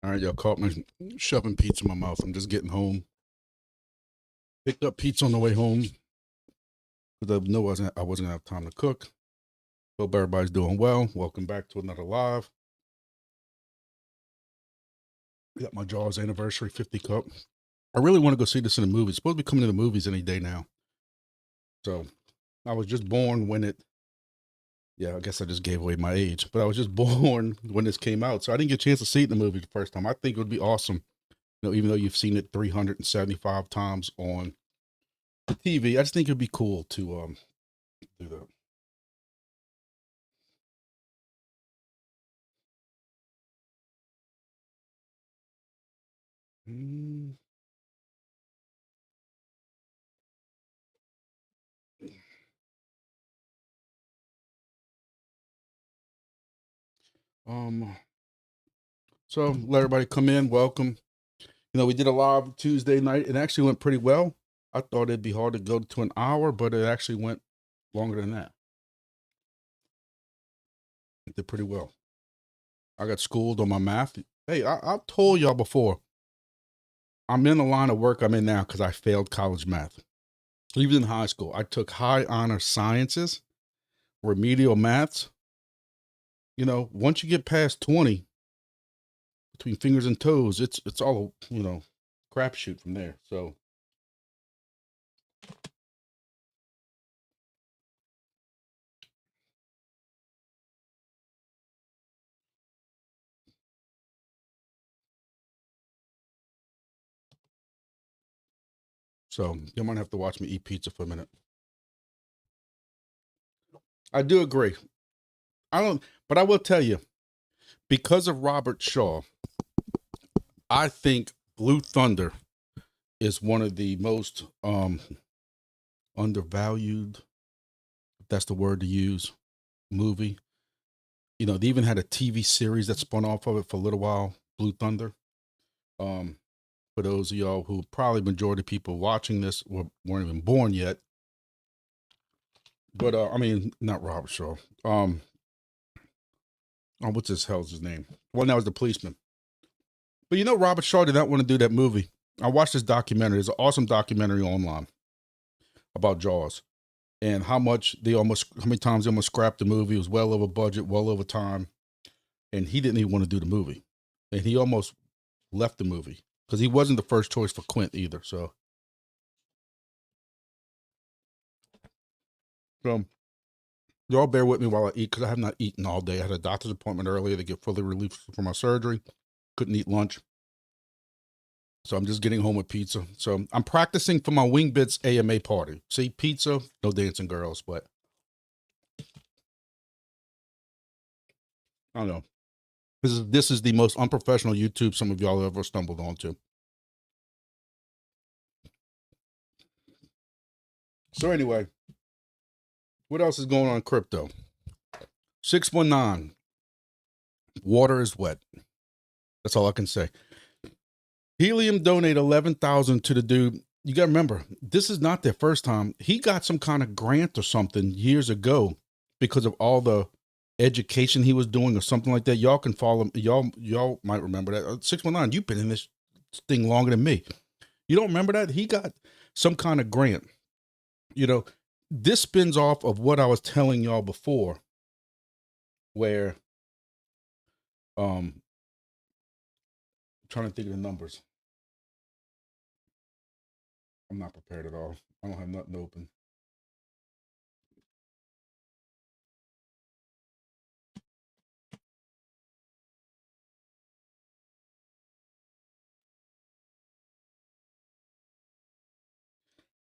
All right, y'all caught me shoving pizza in my mouth. I'm just getting home. Picked up pizza on the way home because I knew I wasn't gonna have time to cook. Hope everybody's doing well. Welcome back to another live. Got my Jaws anniversary 50 cup. I really want to go see this in the movies. It's supposed to be coming to the movies any day now. So I was just born when it. Yeah, I guess I just gave away my age, but I was just born when this came out, so I didn't get a chance to see it in the movie the first time. I think it would be awesome, even though you've seen it 375 times on TV. I just think it'd be cool to do that. Mm. So let everybody come in. Welcome. We did a live Tuesday night. It actually went pretty well. I thought it'd be hard to go to an hour, but it actually went longer than that. It did pretty well. I got schooled on my math. Hey, I've told y'all before, I'm in the line of work I'm in now because I failed college math. Even in high school, I took high honor sciences, remedial maths. Once you get past 20, between fingers and toes, it's all, crapshoot from there. So you might have to watch me eat pizza for a minute. I do agree. But I will tell you, because of Robert Shaw, I think Blue Thunder is one of the most undervalued, if that's the word to use, movie. They even had a TV series that spun off of it for a little while, Blue Thunder. For those of y'all who probably majority of people watching this weren't even born yet. But not Robert Shaw. What's his name? Well, now it's the policeman. But Robert Shaw did not want to do that movie. I watched this documentary. It's an awesome documentary online about Jaws and how many times they almost scrapped the movie. It was well over budget, well over time. And he didn't even want to do the movie. And he almost left the movie because he wasn't the first choice for Quint either. So y'all bear with me while I eat because I have not eaten all day. I had a doctor's appointment earlier to get fully relieved from my surgery. Couldn't eat lunch. So I'm just getting home with pizza. So I'm practicing for my Wingbits AMA party. See, pizza, no dancing girls, but I don't know. This is the most unprofessional YouTube some of y'all ever stumbled onto. So anyway, what else is going on in crypto? 619. Water is wet. That's all I can say. Helium donated 11,000 to the dude. You got to remember, this is not their first time. He got some kind of grant or something years ago because of all the education he was doing or something like that. Y'all can follow him. Y'all might remember that. 619, you've been in this thing longer than me. You don't remember that? He got some kind of grant. This spins off of what I was telling y'all before, where I'm trying to think of the numbers. I'm not prepared at all. I don't have nothing open.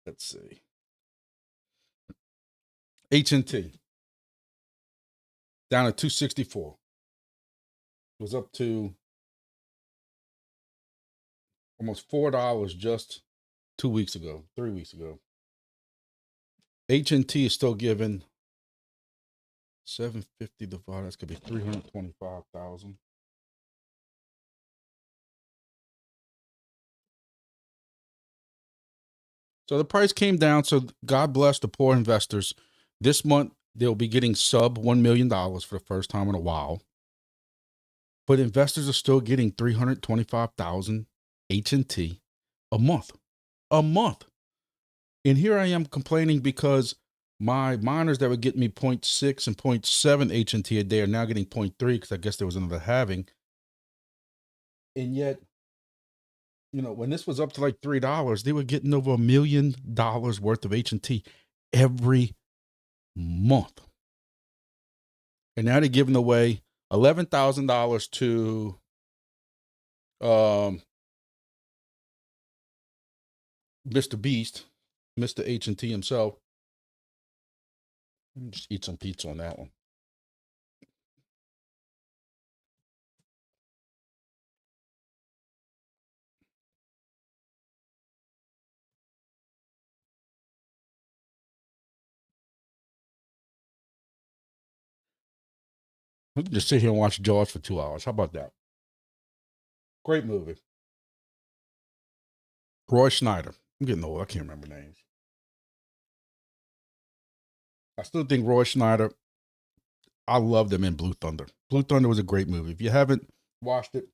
Let's see. H&T down at 264. It was up to almost $4 just 3 weeks ago. H&T is still giving 750 divided. That's gonna be 325,000. So the price came down. So God bless the poor investors. This month they'll be getting sub $1 million for the first time in a while. but investors are still getting 325,000 H&T a month. A month. And here I am complaining because my miners that would get me 0.6 and 0.7 H&T a day are now getting 0.3 because I guess there was another halving. And yet, you know, when this was up to like $3, they were getting over $1 million worth of H&T every month. And now they're giving away $11,000 to Mr. Beast, Mr. H&T himself. Let me just eat some pizza on that one. We can just sit here and watch Jaws for 2 hours. How about that? Great movie. Roy Schneider. I'm getting old. I can't remember names. I still think Roy Schneider, I loved him in Blue Thunder. Blue Thunder was a great movie. If you haven't watched it,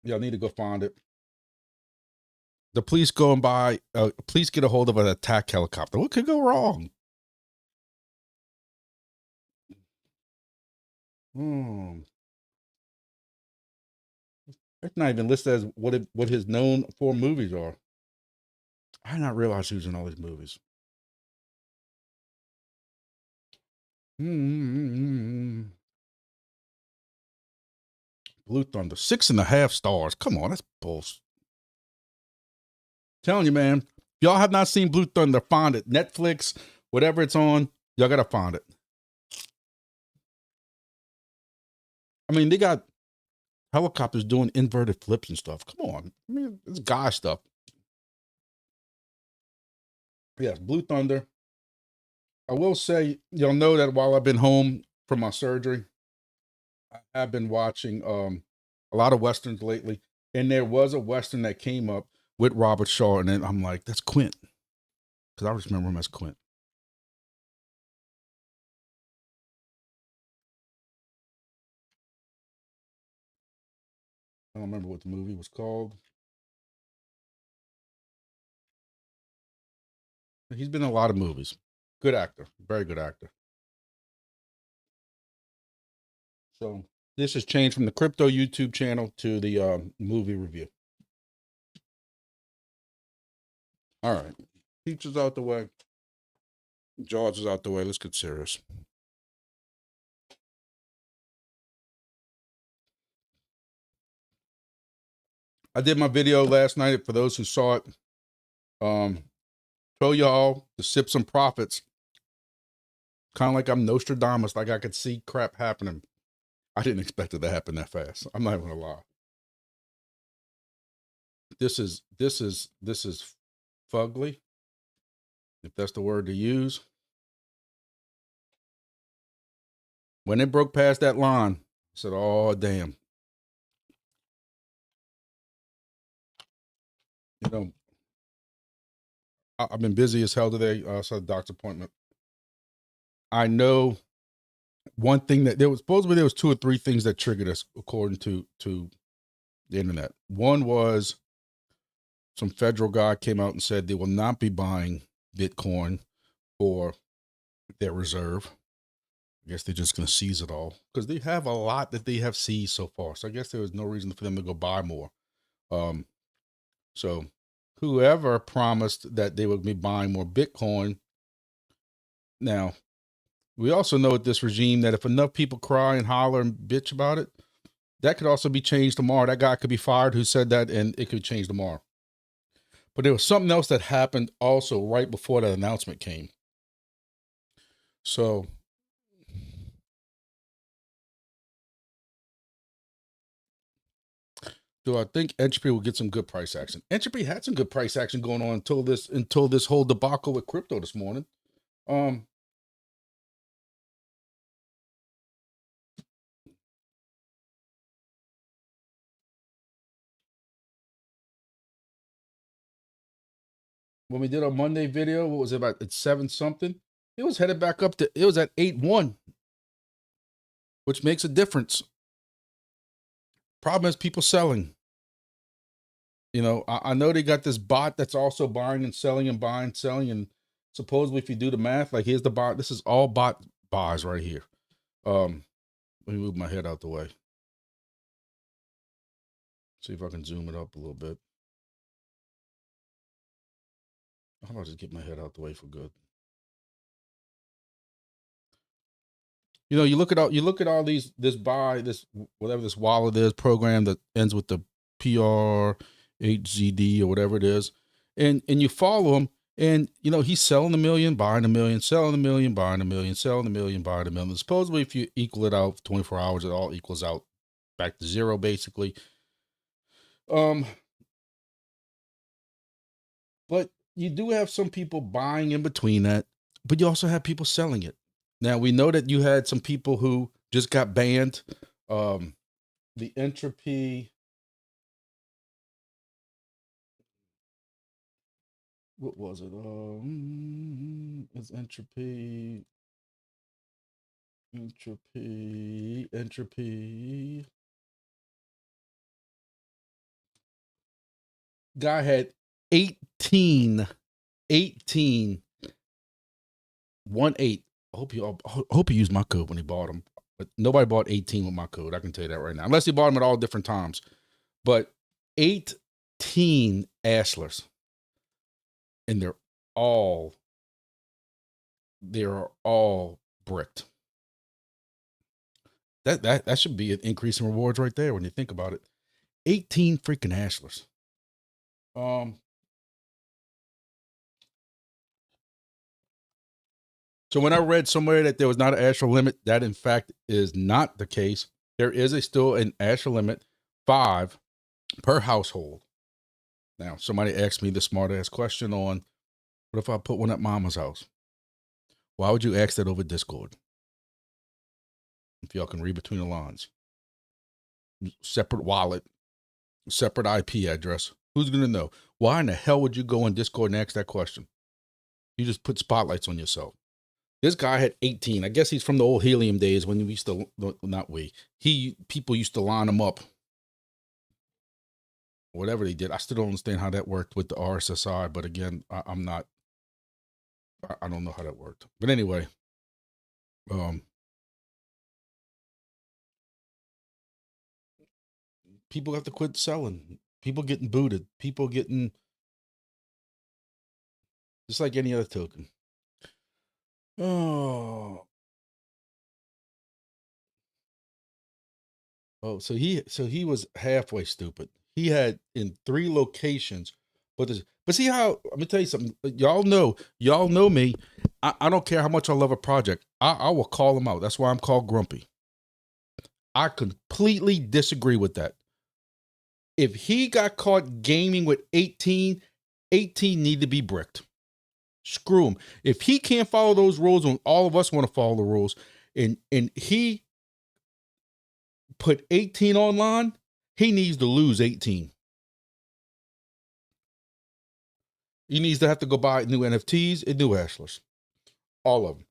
y'all need to go find it. The police go and buy, police get a hold of an attack helicopter. What could go wrong? It's not even listed as what his known 4 movies are. I did not realize he was in all these movies. Blue Thunder, 6.5 stars. Come on, that's bullshit. Telling you, man, if y'all have not seen Blue Thunder, find it. Netflix, whatever it's on, y'all gotta find it. I mean, they got helicopters doing inverted flips and stuff. Come on. I mean, it's guy stuff. Yes, Blue Thunder. I will say, y'all know that while I've been home from my surgery, I have been watching a lot of Westerns lately. And there was a Western that came up with Robert Shaw. And then I'm like, that's Quint. Because I just remember him as Quint. I don't remember what the movie was called. He's been in a lot of movies. Good actor. Very good actor. So this has changed from the crypto YouTube channel to the movie review. All right. Pizza's out the way. Jaws is out the way. Let's get serious. I did my video last night for those who saw it. Show y'all the sips and profits. Kind of like I'm Nostradamus, like I could see crap happening. I didn't expect it to happen that fast. I'm not even gonna lie. This is fugly, if that's the word to use. When it broke past that line, I said, "Oh damn!" You know, I've been busy as hell today. So the doctor's appointment. I know one thing that there was 2 or 3 things that triggered us according to the internet. One was some federal guy came out and said they will not be buying Bitcoin for their reserve. I guess they're just going to seize it all because they have a lot that they have seized so far. So I guess there was no reason for them to go buy more. So whoever promised that they would be buying more Bitcoin. Now, we also know with this regime that if enough people cry and holler and bitch about it, that could also be changed tomorrow. That guy could be fired who said that, and it could change tomorrow. But there was something else that happened also right before that announcement came. So do I think Entropy will get some good price action? Entropy had some good price action going on until this whole debacle with crypto this morning. When we did our Monday video, what was it about? It's 7 something. It was headed back up to, it was at 8.1, which makes a difference. Problem is people selling. You know, I know they got this bot that's also buying and selling and buying, selling, and supposedly if you do the math, like here's the bot. This is all bot buys right here. Let me move my head out the way. See if I can zoom it up a little bit. How about I just get my head out the way for good? You know, you look at all these, this whatever this wallet is program that ends with the PRHZD or whatever it is, and you follow him, and you know he's selling a million, buying a million, selling a million, buying a million, selling a million, buying a million. Supposedly, if you equal it out 24 hours, it all equals out back to zero, basically. But you do have some people buying in between that, but you also have people selling it. Now we know that you had some people who just got banned. The entropy, what was it? It's entropy. Guy had 18, 18, 1-8. I hope he used my code when he bought them, but nobody bought 18 with my code. I can tell you that right now, unless he bought them at all different times. But 18 Ashlers, and they're all bricked. That should be an increase in rewards right there when you think about it. 18 freaking Ashlers. So when I read somewhere that there was not an Ashler limit, that in fact is not the case. There is still an Ashler limit, 5 per household. Now, somebody asked me the smart ass question on, what if I put one at mama's house? Why would you ask that over Discord? If y'all can read between the lines. Separate wallet, separate IP address. Who's going to know? Why in the hell would you go on Discord and ask that question? You just put spotlights on yourself. This guy had 18. I guess he's from the old Helium days when we used to, people used to line them up. Whatever they did. I still don't understand how that worked with the RSSI, but again, I don't know how that worked. But anyway, people have to quit selling. People getting booted. People getting, just like any other token. Oh, so he was halfway stupid. He had in 3 locations, but see how, let me tell you something. Y'all know me. I don't care how much I love a project. I will call him out. That's why I'm called Grumpy. I completely disagree with that. If he got caught gaming with 18 need to be bricked. Screw him. If he can't follow those rules, when all of us want to follow the rules, and he put 18 online, he needs to lose 18. He needs to have to go buy new NFTs and new Ashlers. All of them.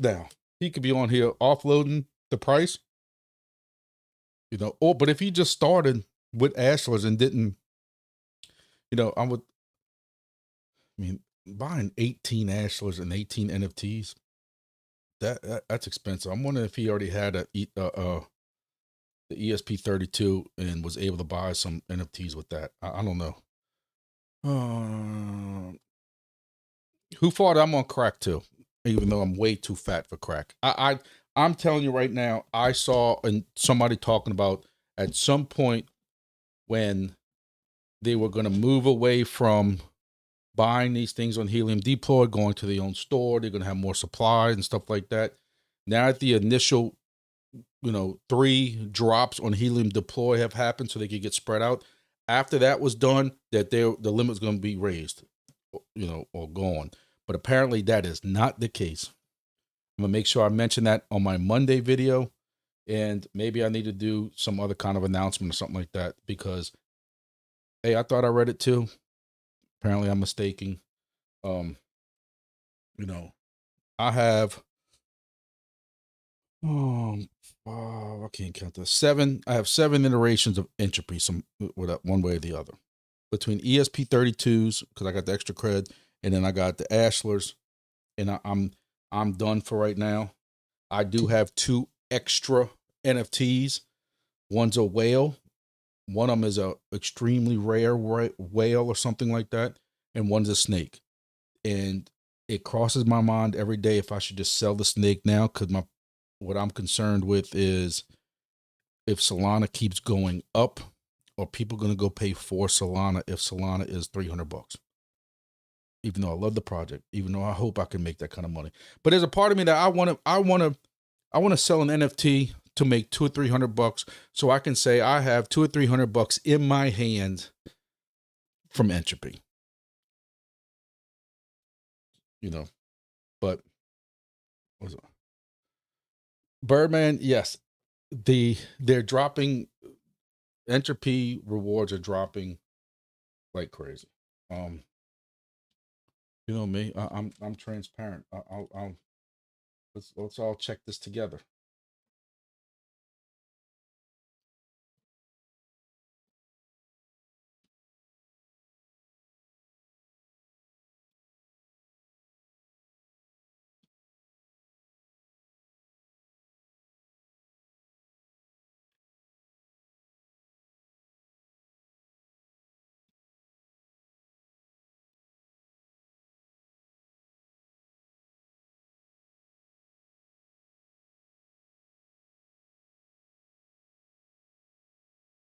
Now, he could be on here offloading the price. You know, but if he just started with Ashlers and didn't, you know, buying 18 Ashlers and 18 NFTs, that's expensive. I'm wondering if he already had the ESP32 and was able to buy some NFTs with that. I don't know. Who thought I'm on crack too, even though I'm way too fat for crack? I'm telling you right now, I saw somebody talking about at some point when they were going to move away from buying these things on Helium Deploy, going to their own store. They're going to have more supply and stuff like that. Now at the initial, 3 drops on Helium Deploy have happened so they could get spread out. After that was done, that the limit's going to be raised, or gone. But apparently that is not the case. I'm going to make sure I mention that on my Monday video, and maybe I need to do some other kind of announcement or something like that, because, hey, I thought I read it too. Apparently I'm mistaken. I have I can't count this. 7. I have 7 iterations of entropy, some with one way or the other, between ESP32s because I got the extra cred, and then I got the Ashlers, and I'm done for right now. I do have 2 extra NFTs. One's a whale. One of them is a extremely rare whale or something like that, and one's a snake. And it crosses my mind every day if I should just sell the snake now, because what I'm concerned with is if Solana keeps going up, are people going to go pay for Solana if Solana is $300? Even though I love the project, even though I hope I can make that kind of money, but there's a part of me that I want to sell an NFT to make $200 or $300, so I can say I have $200 or $300 in my hand from entropy. But Birdman, yes, they're dropping. Entropy rewards are dropping like crazy. You know me, I'm transparent. I'll let's all check this together.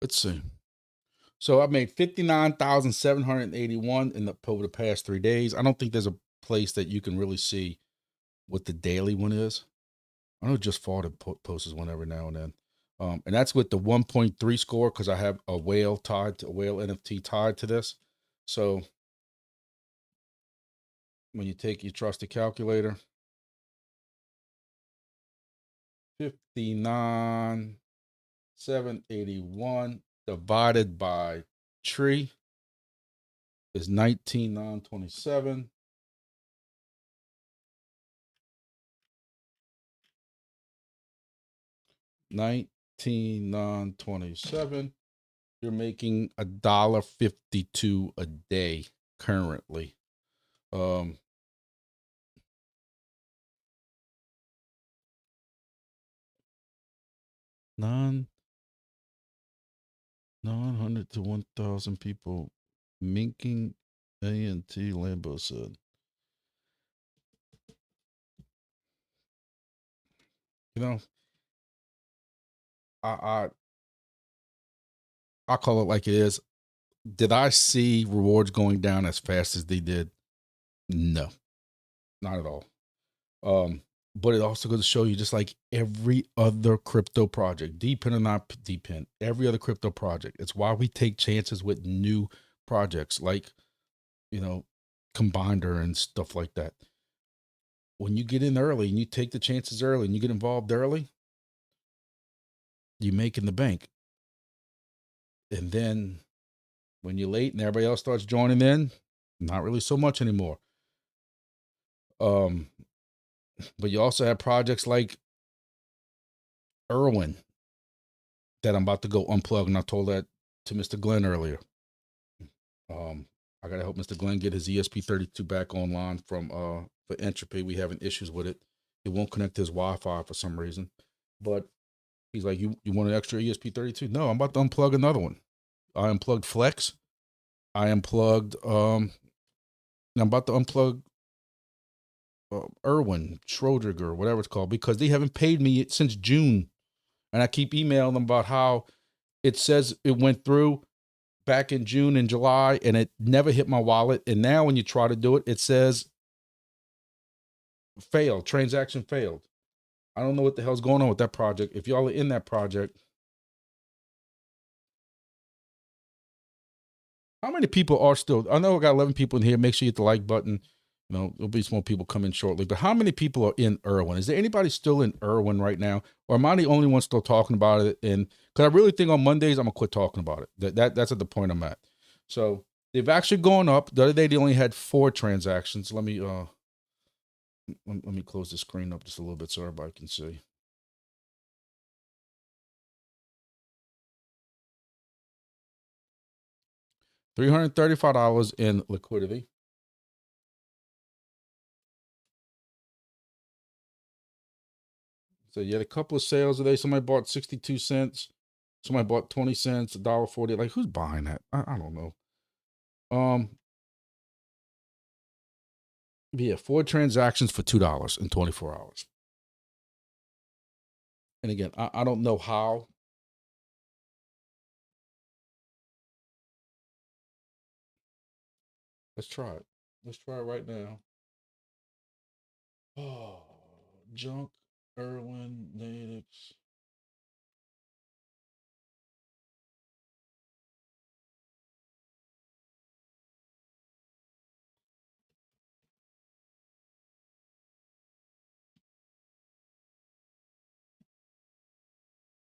Let's see. So I made 59,781 over the past 3 days. I don't think there's a place that you can really see what the daily one is. I know Just Fall to posts one every now and then. And that's with the 1.3 score because I have a whale NFT tied to this. So when you take your trusted calculator, 59,781 divided by tree is 19,927. 19,927. You're making $1.52 a day currently. Nine 900 to 1,000 people minking ANT Lambo said. You know, I call it like it is. Did I see rewards going down as fast as they did? No, not at all. But it also goes to show you, just like every other crypto project, depend or not depend, every other crypto project, it's why we take chances with new projects like, Combinder and stuff like that. When you get in early and you take the chances early and you get involved early, you make in the bank. And then when you're late and everybody else starts joining in, not really so much anymore. But you also have projects like Irwin that I'm about to go unplug, and I told that to Mr. Glenn earlier. I gotta help Mr. Glenn get his ESP32 back online from for entropy. We having issues with it. It won't connect to his Wi-Fi for some reason. But he's like, you want an extra ESP32? No, I'm about to unplug another one. I unplugged Flex. I unplugged I'm about to unplug Irwin, Schrodringer, whatever it's called, because they haven't paid me since June. And I keep emailing them about how it says it went through back in June and July and it never hit my wallet. And now when you try to do it, it says failed, transaction failed. I don't know what the hell's going on with that project. If y'all are in that project, how many people are still, I know I got 11 people in here. Make sure you hit the like button. There'll be some more people coming shortly, but how many people are in Irwin? Is there anybody still in Irwin right now? Or am I the only one still talking about it? And because I really think on Mondays, I'm gonna quit talking about it. That's at the point I'm at. So they've actually gone up. The other day, they only had 4 transactions. Let me close the screen up just a little bit so everybody can see. $335 in liquidity. So you had a couple of sales today. Somebody bought 62 cents. Somebody bought 20 cents, $1.40. Like, who's buying that? I don't know. Yeah, 4 transactions for $2 in 24 hours. And again, I don't know how. Let's try it. Let's try it right now. Oh, junk, Irwin, natives.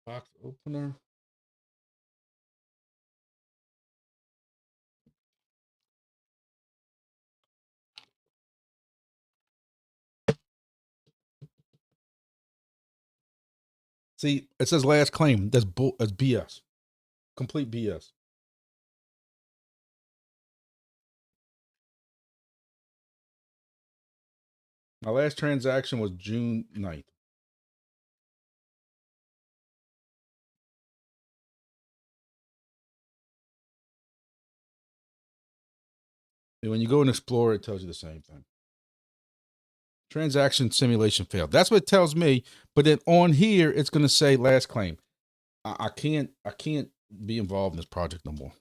Box opener. See, it says last claim. That's BS. Complete BS. My last transaction was June 9th. And when you go and explore, it tells you the same thing. Transaction simulation failed. That's what it tells me. But then on here, it's going to say last claim. I can't be involved in this project no more.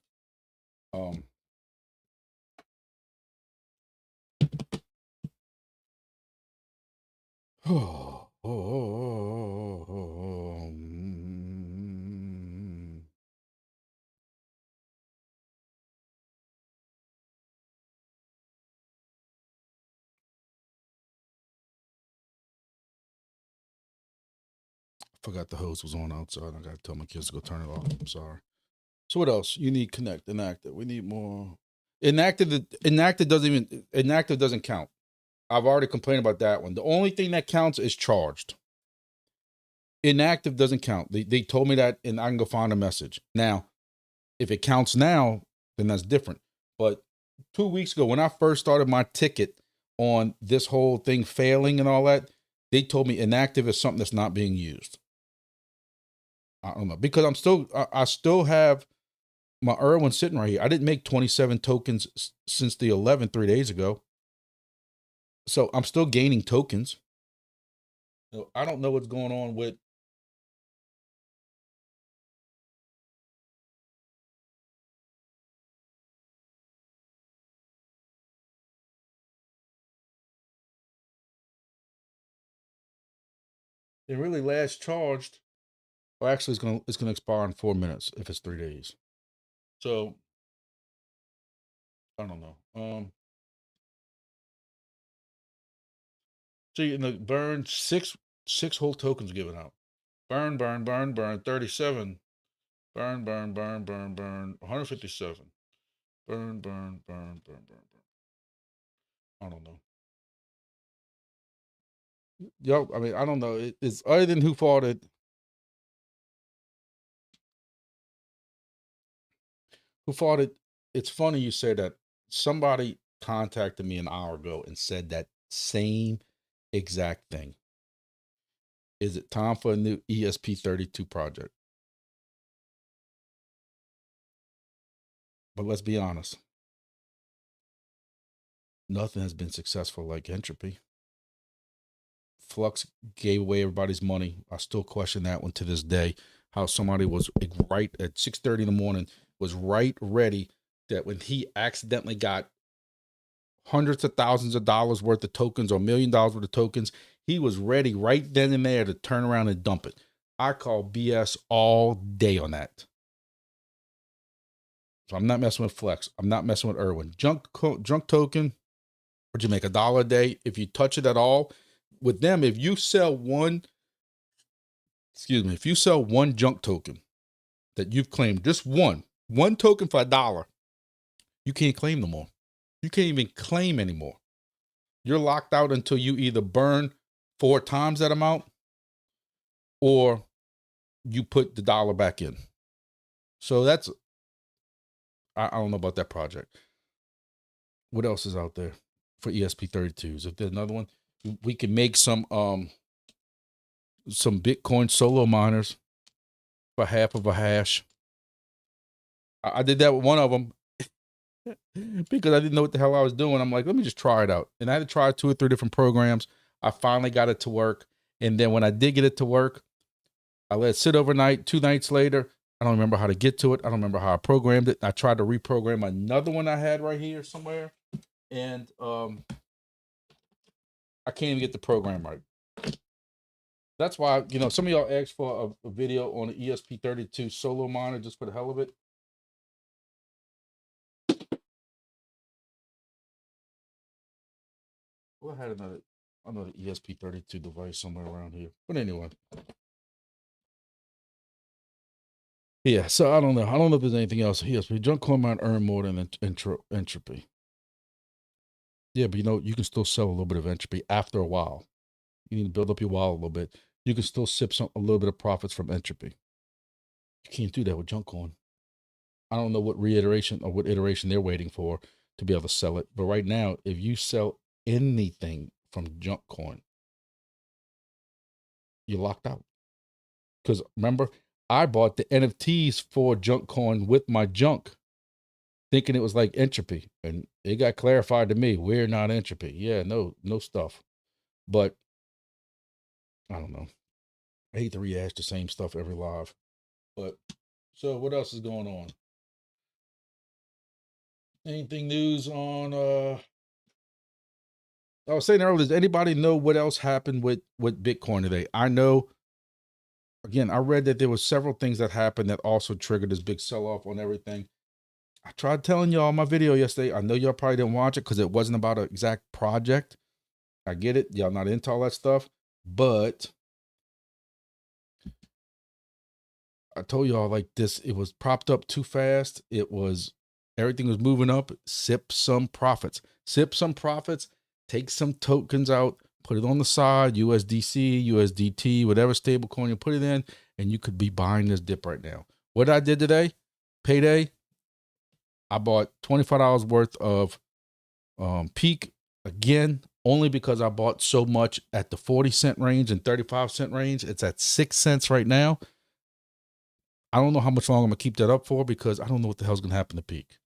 Forgot the hose was on outside. I gotta tell my kids to go turn it off. I'm sorry. So what else? You need connect, inactive. We need more. Inactive doesn't count. I've already complained about that one. The only thing that counts is charged. Inactive doesn't count. They told me that, and I can go find a message. Now, if it counts now, then that's different. But 2 weeks ago, when I first started my ticket on this whole thing failing and all that, they told me inactive is something that's not being used. I don't know, because I still have my Irwin sitting right here. I didn't make 27 tokens since the 11th, 3 days ago. So I'm still gaining tokens. So I don't know what's going on with. It really last charged. Well, actually, it's gonna expire in 4 minutes if it's 3 days. So I don't know. See, in the burn, six whole tokens given out. Burn, 37. Burn, 157. Burn. I don't know. Yo, I mean, I don't know. It's other than who fought it. Who fought it? It's funny you say that. Somebody contacted me an hour ago and said that same exact thing. Is it time for a new ESP32 project? But let's be honest. Nothing has been successful like Entropy. Flux gave away everybody's money. I still question that one to this day. How somebody was right at 6:30 in the morning, was right ready, that when he accidentally got hundreds of thousands of dollars worth of tokens or $1 million worth of tokens, he was ready right then and there to turn around and dump it. I call BS all day on that. So I'm not messing with Flex. I'm not messing with Irwin. Junk token, would you make $1 a day? If you touch it at all, with them, if you sell one junk token that you've claimed, just one token for $1, you can't claim no more. You can't even claim anymore. You're locked out until you either burn 4 times that amount or you put the $1 back in. So that's I don't know about that project. What else is out there for ESP32s? If there's another one, we can make some Bitcoin solo miners for half of a hash. I did that with one of them because I didn't know what the hell I was doing. I'm like, let me just try it out. And I had to try 2 or 3 different programs. I finally got it to work. And then when I did get it to work, I let it sit overnight. 2 nights later, I don't remember how to get to it. I don't remember how I programmed it. I tried to reprogram another one I had right here somewhere. And I can't even get the program right. That's why, some of y'all asked for a video on the ESP32 solo monitor just for the hell of it. Well, I had another ESP32 device somewhere around here. But anyway. Yeah, so I don't know. I don't know if there's anything else. ESP junk coin might earn more than entropy. Yeah, but you can still sell a little bit of entropy after a while. You need to build up your wallet a little bit. You can still sip a little bit of profits from entropy. You can't do that with junk coin. I don't know what reiteration or what iteration they're waiting for to be able to sell it. But right now, if you sell anything from junk coin, you're locked out. Because remember, I bought the NFTs for junk coin with my junk, thinking it was like entropy. And it got clarified to me, we're not entropy. Yeah, no stuff. But I don't know. I hate to rehash the same stuff every live. But so what else is going on? Anything news on I was saying earlier, does anybody know what else happened with Bitcoin today? I know, again, I read that there was several things that happened that also triggered this big sell-off on everything. I tried telling y'all in my video yesterday. I know y'all probably didn't watch it because it wasn't about an exact project. I get it. Y'all not into all that stuff. But I told y'all like this, it was propped up too fast. Everything was moving up. Sip some profits. Take some tokens out, put it on the side, USDC, USDT, whatever stable coin you put it in, and you could be buying this dip right now. What I did today, payday, I bought $25 worth of peak again, only because I bought so much at the 40-cent range and 35-cent range. It's at 6 cents right now. I don't know how much longer I'm gonna keep that up for because I don't know what the hell's gonna happen to peak.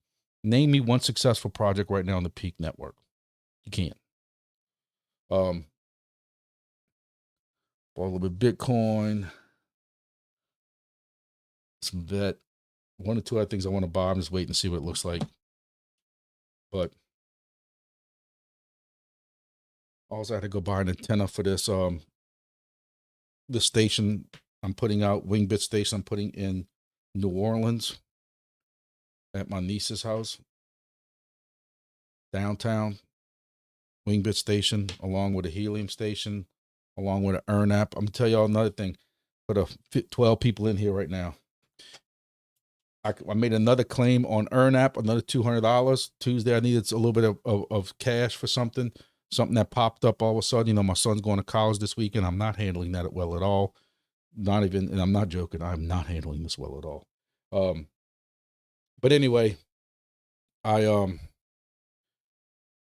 Name me one successful project right now on the peak network. You can't. Bought a little bit of Bitcoin, some vet, 1 or 2 other things I want to buy. I'm just waiting to see what it looks like. But also I had to go buy an antenna for this the station I'm putting out, Wingbits station I'm putting in New Orleans at my niece's house. Downtown. Wingbit station, along with a helium station, along with an earn app. I'm gonna tell y'all another thing. Put 12 people in here right now. I made another claim on earn app, another $200. Tuesday, I needed a little bit of cash for something that popped up all of a sudden. My son's going to college this weekend. I'm not handling that well at all. Not even, and I'm not joking. I'm not handling this well at all. But anyway, I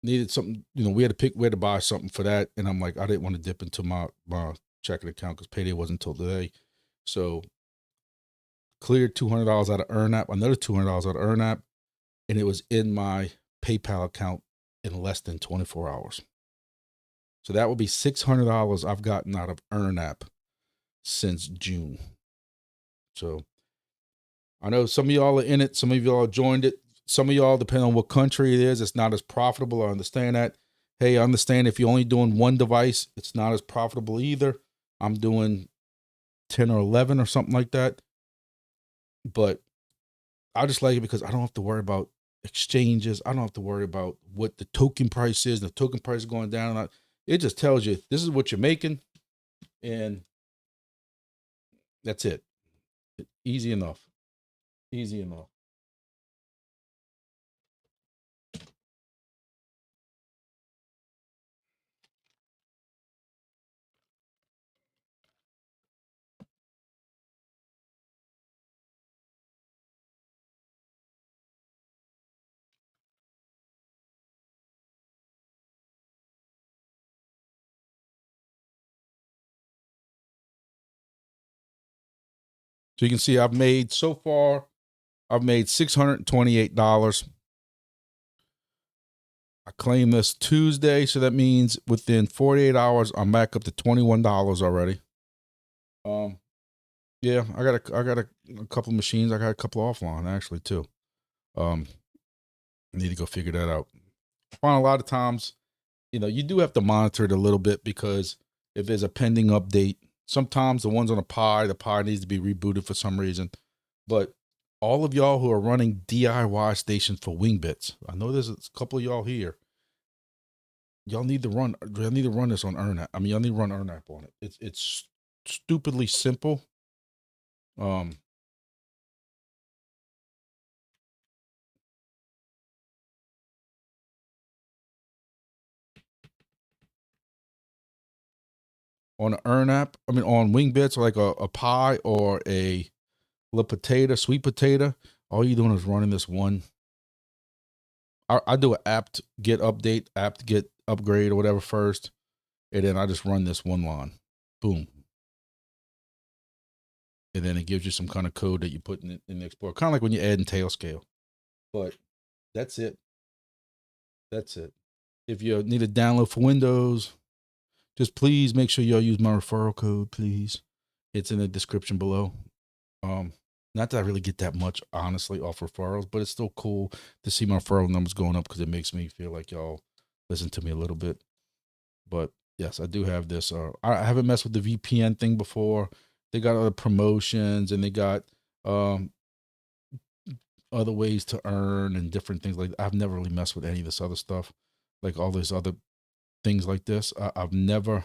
needed something, we had to buy something for that. And I'm like, I didn't want to dip into my checking account because payday wasn't until today. So cleared $200 out of earn app, another $200 out of earn app. And it was in my PayPal account in less than 24 hours. So that would be $600 I've gotten out of earn app since June. So I know some of y'all are in it. Some of y'all joined it. Some of y'all, depending on what country it is, it's not as profitable. I understand that. Hey, I understand if you're only doing one device, it's not as profitable either. I'm doing 10 or 11 or something like that. But I just like it because I don't have to worry about exchanges. I don't have to worry about what the token price is. The token price is going down. It just tells you this is what you're making. And that's it. Easy enough. Easy enough. So you can see I've made so far, I've made $628. I claim this Tuesday, so that means within 48 hours, I'm back up to $21 already. Yeah, I got a couple machines. I got a couple offline actually too. I need to go figure that out. I find a lot of times, you do have to monitor it a little bit because if there's a pending update, sometimes the ones on the Pi needs to be rebooted for some reason. But all of y'all who are running DIY stations for Wingbits, I know there's a couple of y'all here. Y'all need to run this on EarnApp. I mean, y'all need to run EarnApp on it. It's stupidly simple. On an EarnApp, I mean on Wingbits, like a Pi or a sweet potato, all you're doing is running this one. I do an apt get update, apt get upgrade or whatever first, and then I just run this one line. Boom. And then it gives you some kind of code that you put in the Explorer, kind of like when you add in Tailscale. But that's it. That's it. If you need a download for Windows, just please make sure y'all use my referral code, please. It's in the description below. Not that I really get that much, honestly, off referrals, but it's still cool to see my referral numbers going up because it makes me feel like y'all listen to me a little bit. But yes, I do have this. I haven't messed with the VPN thing before. They got other promotions and they got other ways to earn and different things like that. I've never really messed with any of this other stuff, like all these other things like this. I've never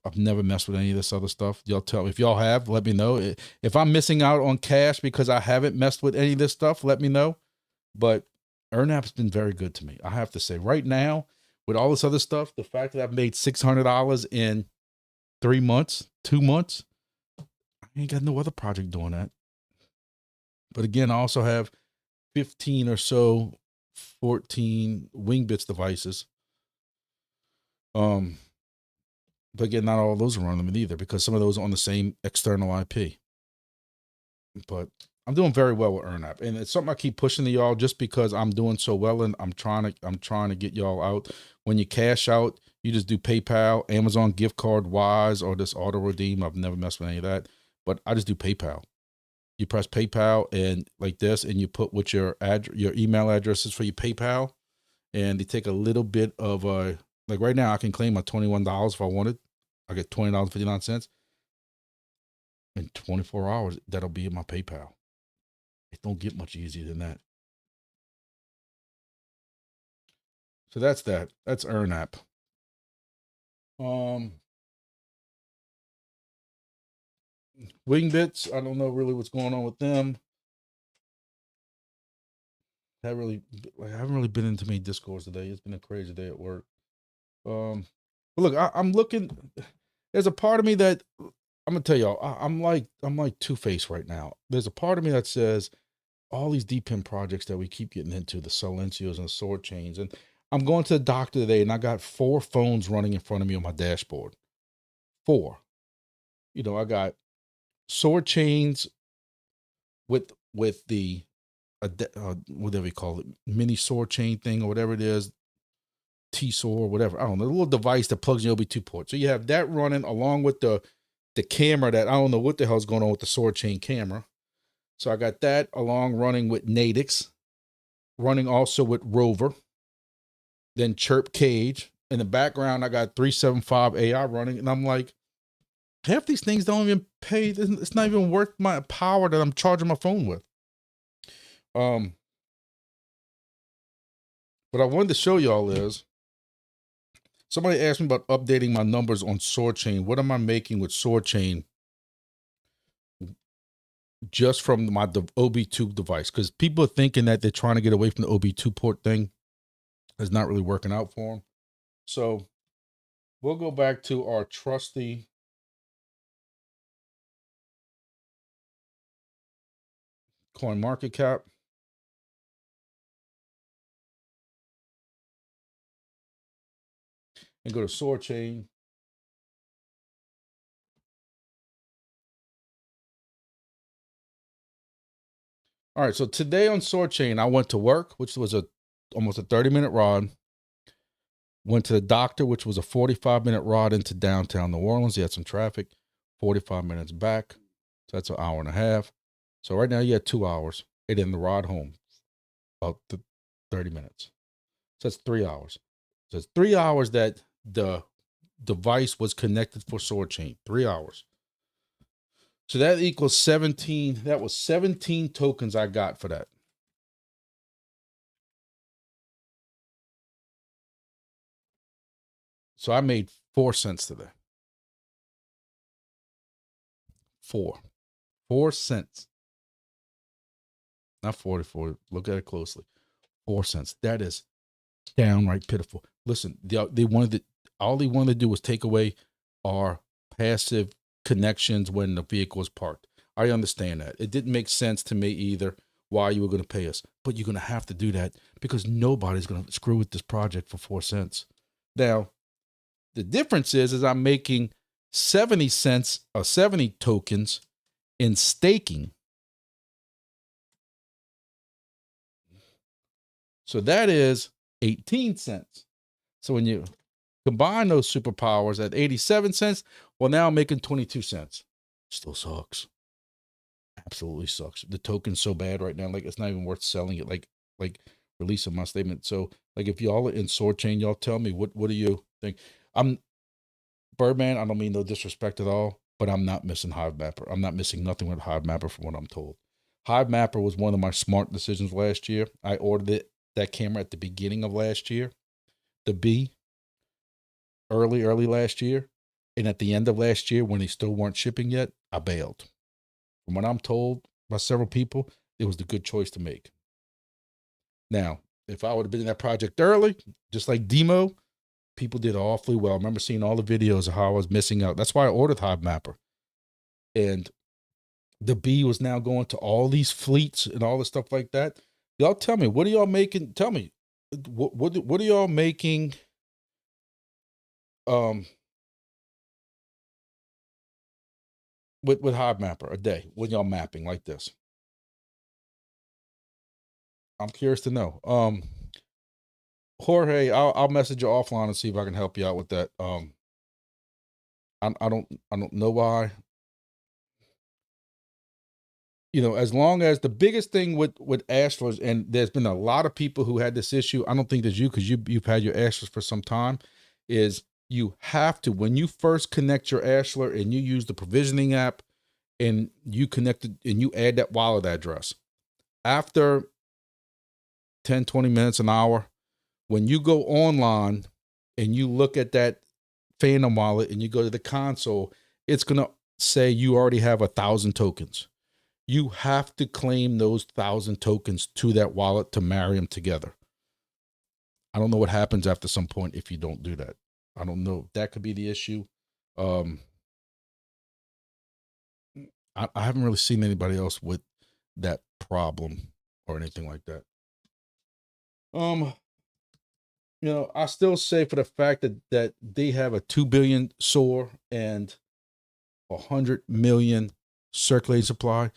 messed with any of this other stuff. Y'all tell me if y'all have, let me know. If I'm missing out on cash because I haven't messed with any of this stuff, let me know. But EarnApp's been very good to me. I have to say right now with all this other stuff, the fact that I've made $600 in 3 months, 2 months, I ain't got no other project doing that. But again, I also have 15 or so, 14 Wingbits devices. But again, not all of those are on them either because some of those are on the same external IP. But I'm doing very well with EarnApp, and it's something I keep pushing to y'all just because I'm doing so well, and I'm trying to get y'all out. When you cash out, you just do PayPal, Amazon gift card, Wise, or this auto redeem. I've never messed with any of that, but I just do PayPal. You press PayPal and like this, and you put what your email address is for your PayPal, and they take a little bit of like right now I can claim my $21 if I wanted. I get $20.59. In 24 hours, that'll be in my PayPal. It don't get much easier than that. So that's that. That's EarnApp. Wingbits, I don't know really what's going on with them. I haven't really been into many discords today. It's been a crazy day at work. But look, I'm looking. There's a part of me that I'm gonna tell y'all. I'm like Two-Face right now. There's a part of me that says all these DPIM projects that we keep getting into, the Silencios and the sword chains, and I'm going to the doctor today, and I got 4 phones running in front of me on my dashboard. 4. I got sword chains with the whatever you call it, mini sword chain thing or whatever it is, T-Sword, whatever. I don't know, the little device that plugs in the OB2 port. So you have that running along with the camera that I don't know what the hell's going on with the sword chain camera. So I got that along running with Nadix, running also with Rover, then Chirp KAGE. In the background, I got 375 AI running, and I'm like, half these things don't even pay. It's not even worth my power that I'm charging my phone with. What I wanted to show y'all is somebody asked me about updating my numbers on sword chain. What am I making with sword chain just from my OB2 device? Because people are thinking that they're trying to get away from the OB2 port thing. It's not really working out for them. So we'll go back to our trusty coin market cap and go to sword chain. All right, so today on Sword Chain, I went to work, which was almost a 30-minute ride. Went to the doctor, which was a 45-minute ride into downtown New Orleans. You had some traffic, 45 minutes back. So that's an hour and a half. So right now you had 2 hours. And then the ride home, about 30 minutes. So that's 3 hours. So it's 3 hours that the device was connected for Sword Chain. 3 hours. So that equals 17. That was 17 tokens I got for that. So I made 4 cents today. 4 cents. Not 44. Look at it closely. 4 cents. That is downright pitiful. Listen, they wanted to, all they wanted to do was take away our passive connections when the vehicle is parked. I understand that. It didn't make sense to me either why you were going to pay us, but you're going to have to do that because nobody's going to screw with this project for 4 cents. Now, the difference is I'm making 70 cents or 70 tokens in staking. So that is 18 cents. So when you combine those superpowers at 87 cents, well, now I'm making 22 cents. Still sucks. Absolutely sucks. The token's so bad right now, like it's not even worth selling it. Like releasing my statement. So like if y'all are in Sword Chain, y'all tell me what do you think? I'm Birdman, I don't mean no disrespect at all, but I'm not missing Hive Mapper. I'm not missing nothing with Hive Mapper from what I'm told. Hive Mapper was one of my smart decisions last year. I ordered that camera at the beginning of last year. The B early last year. And at the end of last year, when they still weren't shipping yet, I bailed. From what I'm told by several people, it was the good choice to make. Now, if I would have been in that project early, just like Demo, people did awfully well. I remember seeing all the videos of how I was missing out. That's why I ordered Hive Mapper. And the B was now going to all these fleets and all the stuff like that. Y'all tell me, what are y'all making? Tell me, what are y'all making? With Hive Mapper a day when y'all mapping like this? I'm curious to know. Jorge, I'll message you offline and see if I can help you out with that. I don't know why. You know, as long as the biggest thing with Ashlers, and there's been a lot of people who had this issue. I don't think that's you because you've had your Ashlers for some time. Is you have to, when you first connect your Ashler and you use the provisioning app and you connect it and you add that wallet address, after 10, 20 minutes, an hour, when you go online and you look at that Phantom wallet and you go to the console, it's going to say you already have 1,000 tokens. You have to claim those 1,000 tokens to that wallet to marry them together. I don't know what happens after some point if you don't do that. I don't know. That could be the issue. I haven't really seen anybody else with that problem or anything like that. You know, I still say for the fact that they have a 2 billion SOAR and 100 million circulating supply,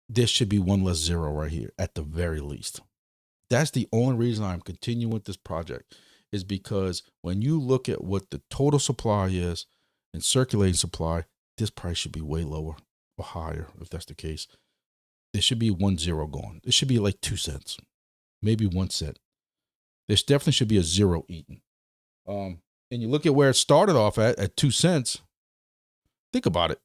this should be one less zero right here at the very least. That's the only reason I'm continuing with this project, is because when you look at what the total supply is and circulating supply, this price should be way lower or higher if that's the case. There should be 1 0 gone. It should be like 2 cents, maybe 1 cent. There definitely should be a zero eaten. And you look at where it started off at 2 cents. Think about it.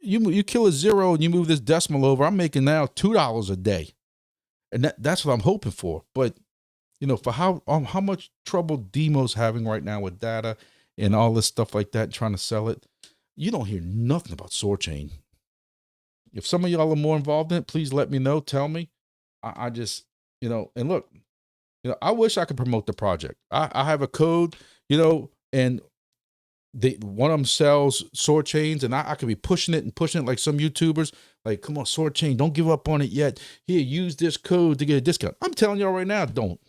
You kill a zero and you move this decimal over. I'm making now $2 a day, and that's what I'm hoping for. But you know, for how much trouble Demo's having right now with data and all this stuff like that, trying to sell it, you don't hear nothing about Sword Chain. If some of y'all are more involved in it, please let me know. Tell me. I just, you know, and look, you know, I wish I could promote the project. I have a code, you know, and one of them sells Sword Chains, and I could be pushing it like some YouTubers. Like, come on, Sword Chain, don't give up on it yet. Here, use this code to get a discount. I'm telling y'all right now, don't.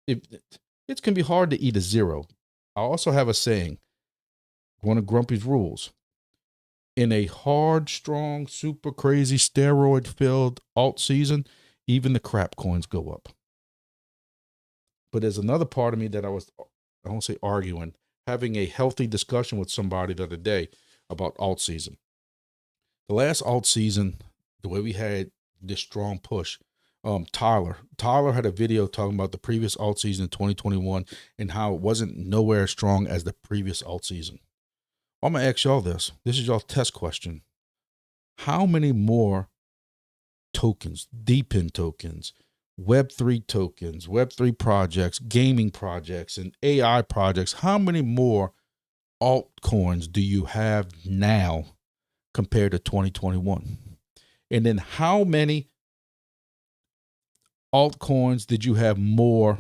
It's gonna be hard to eat a zero. I also have a saying, one of Grumpy's rules. in a hard, strong, super crazy, steroid filled alt season, even the crap coins go up. But there's another part of me that I won't say arguing, having a healthy discussion with somebody the other day about alt season. The last alt season, the way we had this strong push, Tyler had a video talking about the previous alt season in 2021 and how it wasn't nowhere as strong as the previous alt season. I'm gonna ask y'all this. This is y'all test question. How many more tokens, DPIN tokens, Web3 tokens, Web3 projects, gaming projects, and AI projects, how many more altcoins do you have now compared to 2021? And then how many altcoins did you have more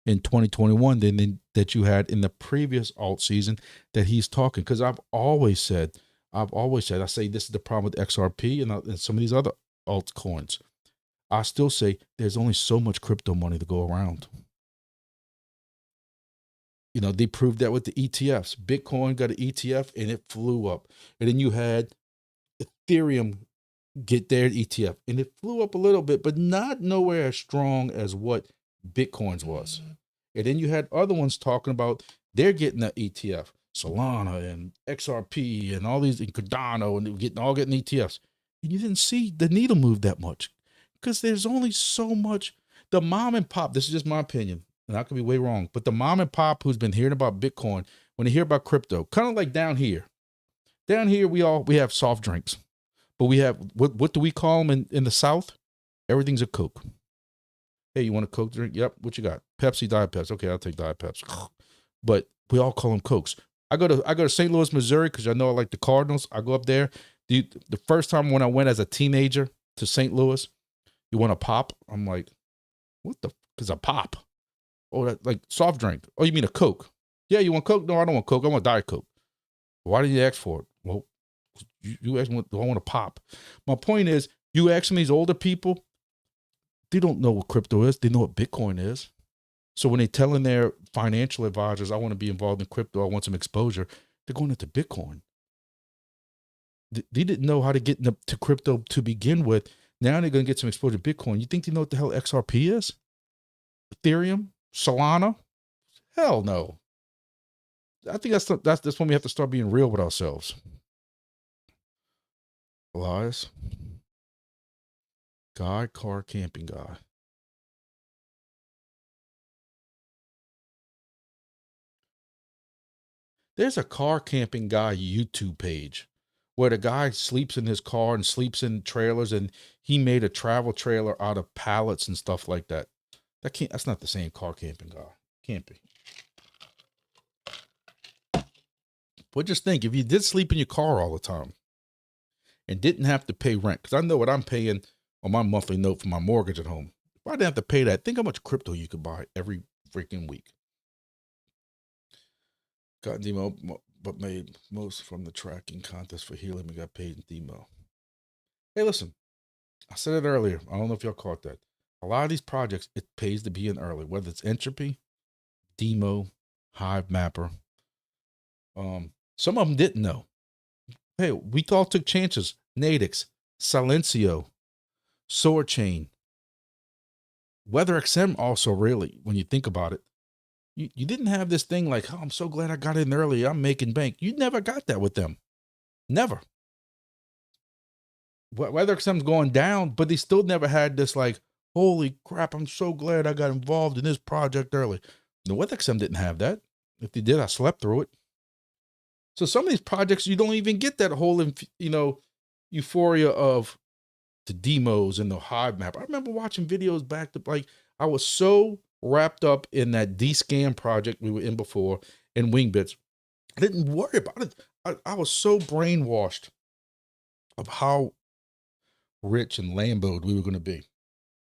in 2021 than that you had in the previous alt season that he's talking? Because I've always said, I say this is the problem with XRP and some of these other altcoins. I still say there's only so much crypto money to go around. You know, they proved that with the ETFs. Bitcoin got an ETF and it flew up. And then you had Ethereum get their ETF and it flew up a little bit, but not nowhere as strong as what Bitcoin's was. And then you had other ones talking about they're getting an ETF, Solana and XRP and all these, and Cardano, and all getting ETFs. And you didn't see the needle move that much because there's only so much. The mom and pop, this is just my opinion, and I could be way wrong, but the mom and pop who's been hearing about Bitcoin, when they hear about crypto, kind of like down here we have soft drinks, but we have, what do we call them in the South? Everything's a Coke. Hey, you want a Coke drink? Yep. What you got? Pepsi, Diet Pepsi. Okay, I'll take Diet Pepsi. But we all call them Cokes. I go to St. Louis, Missouri, because I know I like the Cardinals. I go up there. The first time when I went as a teenager to St. Louis, you want a pop? I'm like, what the? Because a pop. Oh, that like soft drink. Oh, you mean a Coke? Yeah, you want Coke? No, I don't want Coke. I want Diet Coke. Why did you ask for it? Well, you asked me, do I want a pop? My point is, you ask these older people, they don't know what crypto is. They know what Bitcoin is. So when they're telling their financial advisors, I want to be involved in crypto, I want some exposure, they're going into Bitcoin. They didn't know how to get into crypto to begin with. Now they're going to get some exposure to Bitcoin. You think they know what the hell XRP is? Ethereum? Solana? Hell no. I think that's when we have to start being real with ourselves. Elias? Guy, car camping guy. There's a car camping guy YouTube page where the guy sleeps in his car and sleeps in trailers, and he made a travel trailer out of pallets and stuff like that. That's not the same car camping guy. Can't be. But just think, if you did sleep in your car all the time and didn't have to pay rent, because I know what I'm paying on my monthly note for my mortgage at home. If I didn't have to pay that, think how much crypto you could buy every freaking week. Got Demo, but made most from the tracking contest for helium and got paid in Demo. Hey, listen, I said it earlier. I don't know if y'all caught that. A lot of these projects, it pays to be in early, whether it's Entropy, Demo, Hive Mapper. Some of them didn't know. Hey, we all took chances. Nadix, Silencio, Sword Chain, WeatherXM also, really, when you think about it. You didn't have this thing like, oh, I'm so glad I got in early, I'm making bank. You never got that with them. Never. WeatherXM's going down, but they still never had this like, holy crap, I'm so glad I got involved in this project early. The WeatherXM didn't have that. If they did, I slept through it. So some of these projects, you don't even get that whole, euphoria of the demos and the Hive map. I remember watching videos back to, like, I was so wrapped up in that D-Scam project we were in before and Wingbits. I didn't worry about it. I was so brainwashed of how rich and Lambo'd we were going to be.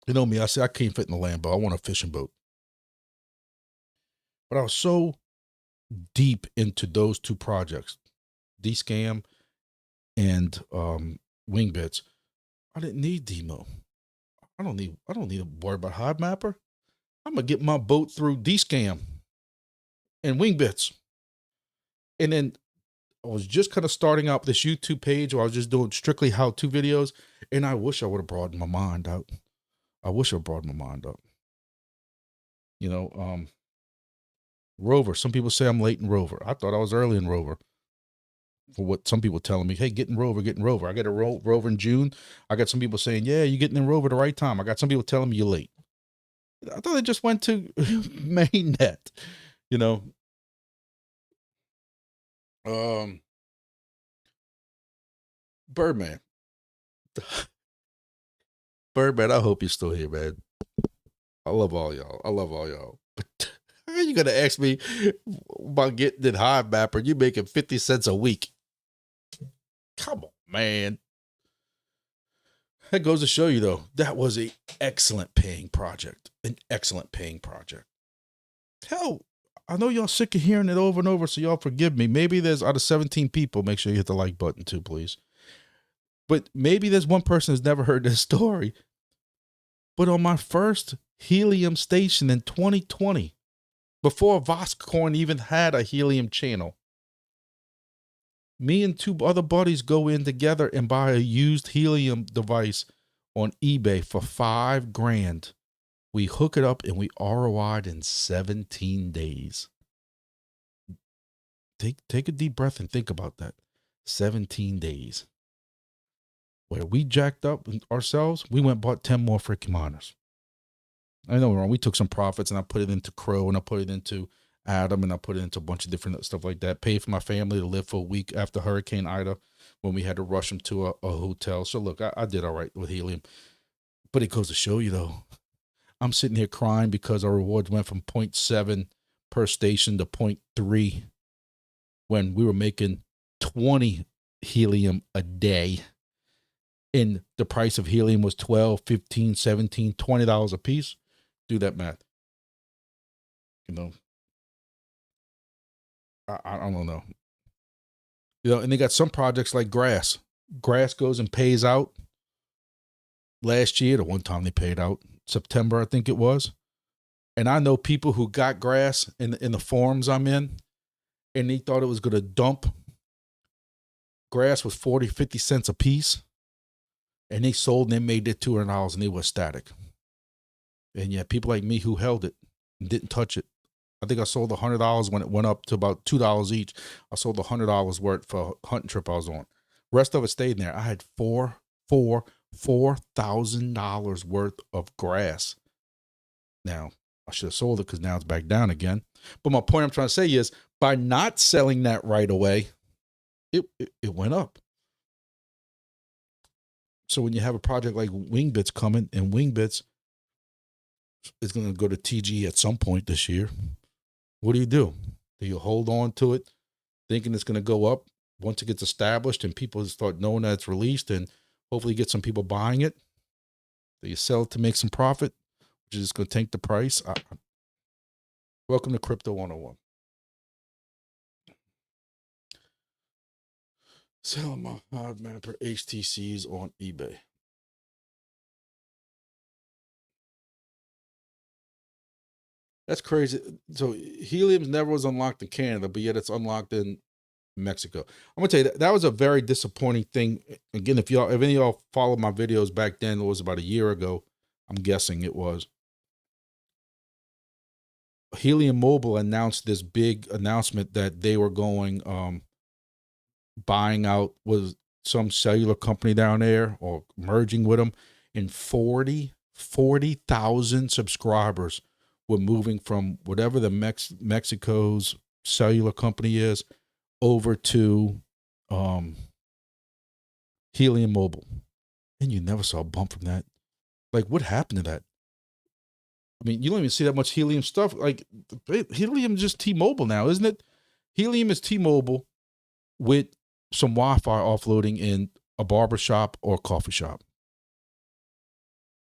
You know me, I said I can't fit in the Lambo. I want a fishing boat. But I was so deep into those two projects, D-Scam and Wingbits. I didn't need demo. I don't need to worry about Hive Mapper. I'm gonna get my boat through D-Scam and Wingbits. And then was just kind of starting out this YouTube page where I was just doing strictly how-to videos, and I wish I would have broadened my mind out. I wish I broadened my mind up. You know, Rover. Some people say I'm late in Rover. I thought I was early in Rover. For what some people telling me, hey, get in Rover, get in Rover. I got a Rover in June. I got some people saying, yeah, you're getting in Rover the right time. I got some people telling me you're late. I thought they just went to mainnet, you know. Birdman. Birdman, I hope you're still here, man. I love all y'all. I love all y'all. But how are you gonna ask me about getting in Hive Mapper? You making 50 cents a week. Come on, man. That goes to show you, though, that was an excellent paying project. An excellent paying project. Hell, I know y'all sick of hearing it over and over, so y'all forgive me. Maybe there's, out of 17 people, make sure you hit the like button too, please. But maybe there's one person who's never heard this story. But on my first helium station in 2020, before Voscoin even had a helium channel, me and two other buddies go in together and buy a used helium device on eBay for $5,000. We hook it up and we ROI'd in 17 days. Take a deep breath and think about that. 17 days. Where we jacked up ourselves, we went and bought 10 more freaking miners. I know we're wrong. We took some profits and I put it into Crow and I put it into Adam and I put it into a bunch of different stuff like that. Paid for my family to live for a week after Hurricane Ida when we had to rush them to a hotel. So look, I did all right with helium. But it goes to show you, though, I'm sitting here crying because our rewards went from 0.7 per station to 0.3 when we were making 20 helium a day. And the price of helium was $12, $15, $17, $20 a piece. Do that math. You know, I don't know. You know, and they got some projects like grass. Grass goes and pays out. Last year, the one time they paid out, September, I think it was. And I know people who got grass in the forums I'm in, and they thought it was going to dump. Grass was 40, 50 cents a piece. And they sold and they made their $200 and they were ecstatic. And yeah, people like me who held it and didn't touch it. I think I sold $100 when it went up to about $2 each. I sold $100 worth for a hunting trip I was on. Rest of it stayed in there. I had $4,000 worth of grass. Now, I should have sold it because now it's back down again. But my point I'm trying to say is by not selling that right away, it went up. So when you have a project like Wingbits coming, and Wingbits is going to go to TG at some point this year, what do? Do you hold on to it thinking it's going to go up once it gets established and people start knowing that it's released and hopefully get some people buying it? Do you sell it to make some profit, which is going to tank the price? Welcome to Crypto 101. Selling my Hive Mapper HTCs on eBay. That's crazy. So helium never was unlocked in Canada, but yet it's unlocked in Mexico. I'm gonna tell you that was a very disappointing thing. Again, if any of y'all followed my videos back then, it was about a year ago. I'm guessing it was. Helium Mobile announced this big announcement that they were going buying out was some cellular company down there or merging with them, and 40,000 subscribers were moving from whatever the Mexico's cellular company is over to Helium Mobile. And you never saw a bump from that. Like, what happened to that? I mean, you don't even see that much helium stuff. Like, helium is just T-Mobile now, isn't it? Helium is T-Mobile with some Wi-Fi offloading in a barbershop or a coffee shop.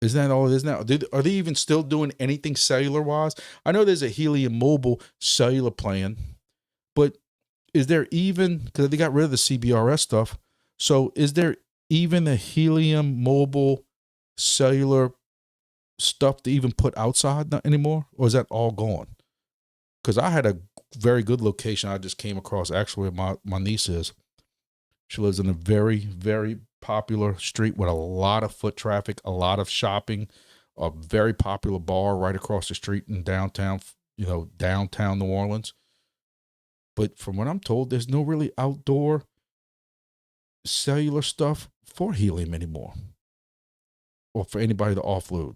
Isn't that all it is now? Are they even still doing anything cellular-wise? I know there's a Helium Mobile cellular plan, but is there even, because they got rid of the CBRS stuff, so is there even a Helium Mobile cellular stuff to even put outside anymore? Or is that all gone? because I had a very good location I just came across. Actually, my niece is. She lives in a very, very popular street with a lot of foot traffic, a lot of shopping, a very popular bar right across the street in downtown, downtown New Orleans. But from what I'm told, there's no really outdoor cellular stuff for helium anymore, or for anybody to offload.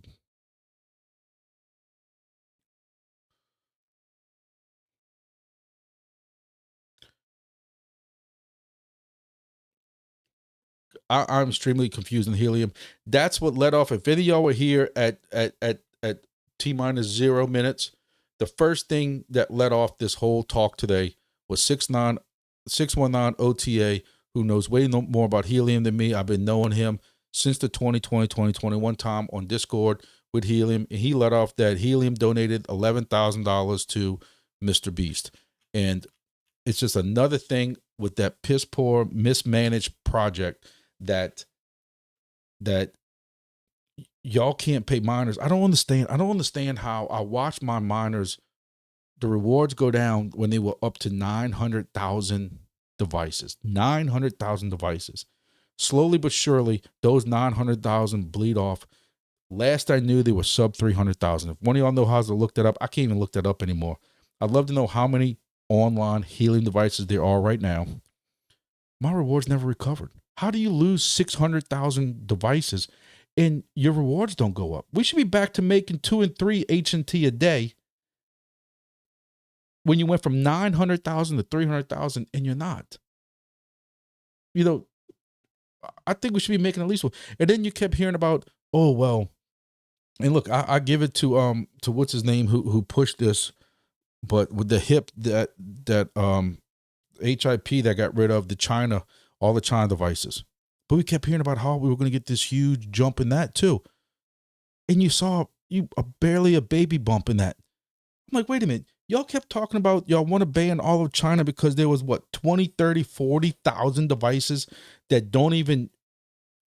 I'm extremely confused in helium. That's what led off. If any of y'all were here at T minus 0 minutes, the first thing that led off this whole talk today was 619 OTA, who knows way more about helium than me. I've been knowing him since the 2021 time on Discord with helium, and he let off that helium donated $11,000 to Mr. Beast. And it's just another thing with that piss poor, mismanaged project that y'all can't pay miners. I don't understand how I watch my miners, the rewards go down when they were up to 900,000 devices. 900,000 devices. Slowly but surely, those 900,000 bleed off. Last I knew, they were sub 300,000. If one of y'all know how to look that up, I can't even look that up anymore. I'd love to know how many online helium devices there are right now. My rewards never recovered. How do you lose 600,000 devices and your rewards don't go up? We should be back to making 2 and 3 H&T a day when you went from 900,000 to 300,000 and you're not. I think we should be making at least one. And then you kept hearing about, oh, well, and look, I give it to what's his name who pushed this, but with the hip that HIP that got rid of all the China devices. But we kept hearing about how we were going to get this huge jump in that too. And you saw barely a baby bump in that. I'm like, wait a minute. Y'all kept talking about y'all want to ban all of China because there was 20, 30, 40,000 devices that don't even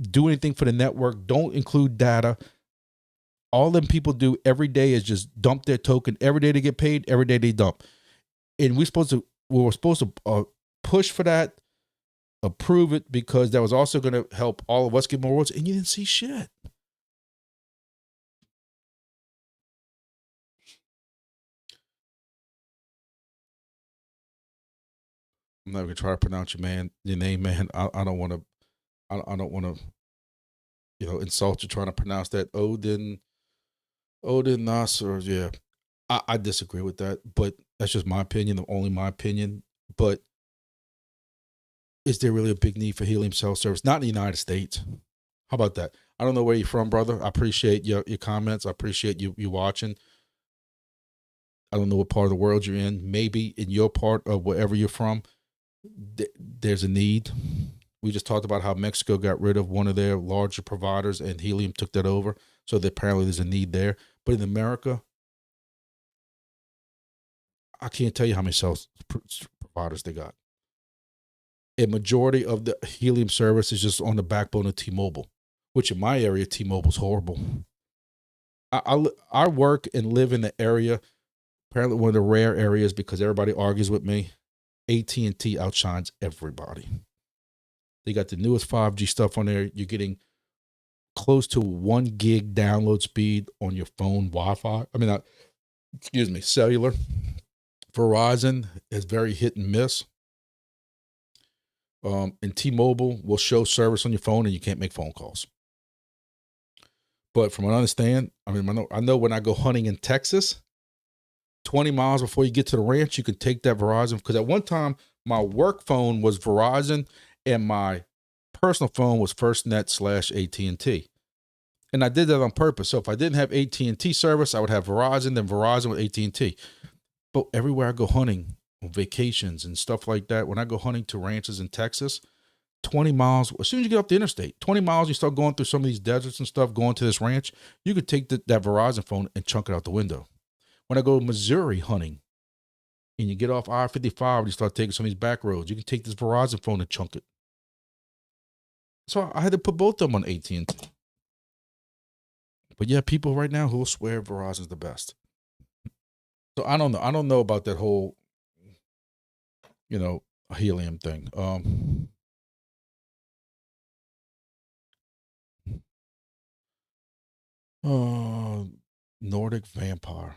do anything for the network, don't include data. All them people do every day is just dump their token. Every day they get paid, every day they dump. And we were supposed to push for that, approve it, because that was also going to help all of us get more rewards, and you didn't see shit. I'm not gonna try to pronounce your name, man. I don't want to. I don't want to, insult you trying to pronounce that. Odin Nasser. Yeah, I disagree with that, but that's just my opinion. Only my opinion. But is there really a big need for helium cell service? Not in the United States. How about that? I don't know where you're from, brother. I appreciate your comments. I appreciate you watching. I don't know what part of the world you're in. Maybe in your part of wherever you're from, there's a need. We just talked about how Mexico got rid of one of their larger providers and helium took that over. So apparently there's a need there. But in America, I can't tell you how many cell providers they got. A majority of the helium service is just on the backbone of T-Mobile, which in my area, T-Mobile's horrible. I work and live in the area, apparently one of the rare areas, because everybody argues with me. AT&T outshines everybody. They got the newest 5G stuff on there. You're getting close to 1 gig download speed on your phone Wi-Fi. Cellular. Verizon is very hit and miss. And T-Mobile will show service on your phone and you can't make phone calls. But from what I understand, I know when I go hunting in Texas, 20 miles before you get to the ranch, you can take that Verizon. Because at one time, my work phone was Verizon and my personal phone was FirstNet/AT&T. And I did that on purpose. So if I didn't have AT&T service, I would have Verizon, then Verizon with AT&T. But everywhere I go hunting, on vacations and stuff like that, when I go hunting to ranches in Texas, 20 miles, as soon as you get up the interstate, 20 miles, you start going through some of these deserts and stuff, going to this ranch, you could take that Verizon phone and chunk it out the window. When I go to Missouri hunting and you get off I-55 and you start taking some of these back roads, you can take this Verizon phone and chunk it. So I had to put both of them on AT&T. But yeah, people right now who will swear Verizon's the best. So I don't know. I don't know about that whole, helium thing. Uh, Nordic vampire.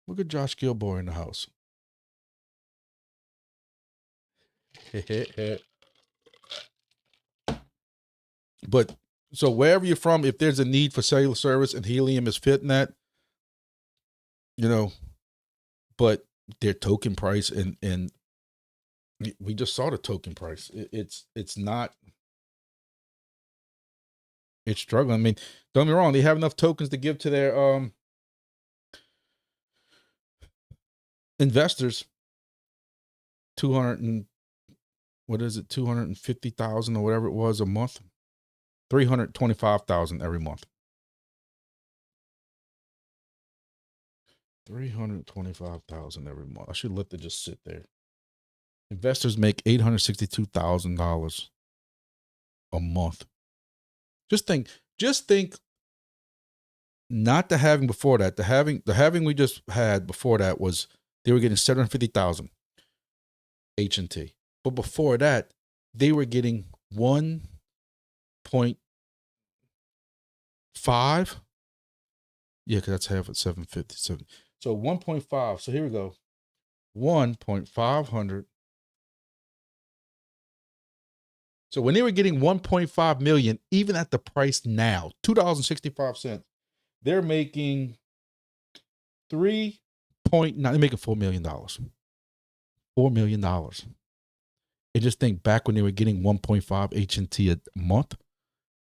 Look at Josh Gilboa in the house. But so wherever you're from, if there's a need for cellular service and helium is fitting that, you know, but their token price and we just saw the token price. It's not. It's struggling. I mean, don't get me wrong. They have enough tokens to give to their investors. 200 and what is it? 250,000 or whatever it was a month. 325,000 every month. 325,000 every month. I should let it just sit there. Investors make $862,000 a month. Just think. Not the halving before that. The halving we just had before that was they were getting 750,000 H&T. But before that, they were getting 1.5. Yeah, because that's half at 750. So 1.5. So here we go. 1.500. So when they were getting 1.5 million, even at the price now, $2.65, they're making 3.9. They're making $4 million. $4 million. And just think back when they were getting 1.5 H&T a month,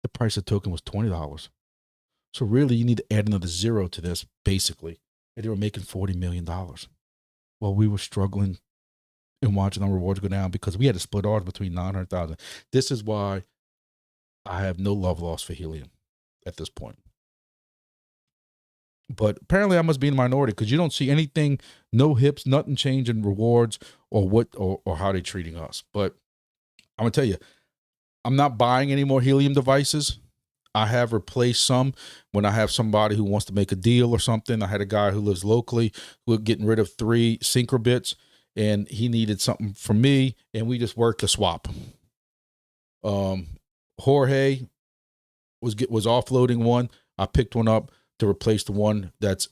the price of token was $20. So really, you need to add another zero to this, basically. And they were making $40 million. Well, we were struggling and watching our rewards go down because we had to split ours between 900,000. This is why I have no love lost for helium at this point. But apparently I must be in the minority because you don't see anything, no hips, nothing change in rewards or how they're treating us. But I'm going to tell you, I'm not buying any more helium devices. I have replaced some when I have somebody who wants to make a deal or something. I had a guy who lives locally who was getting rid of 3 Syncrobits, and he needed something from me, and we just worked a swap. Jorge was offloading one. I picked one up to replace the one that's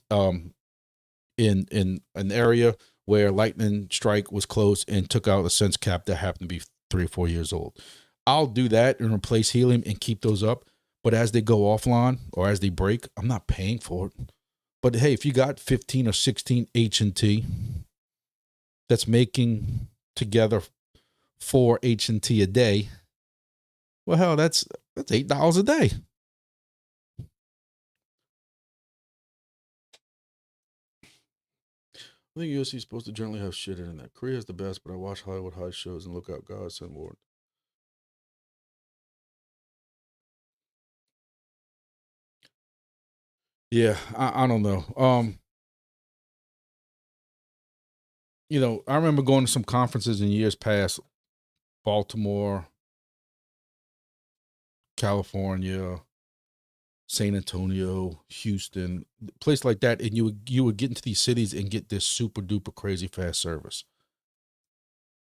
in an area where lightning strike was close and took out a sense cap that happened to be 3 or 4 years old. I'll do that and replace helium and keep those up. But as they go offline or as they break, I'm not paying for it. But hey, if you got 15 or 16 H&T that's making together 4 H&T a day, well, hell, that's $8 a day. I think UFC is supposed to generally have shit in that. Korea is the best, but I watch Hollywood High shows and look out God's and Lord. Yeah, I don't know. I remember going to some conferences in years past, Baltimore, California, San Antonio, Houston, place like that, and you would get into these cities and get this super duper crazy fast service.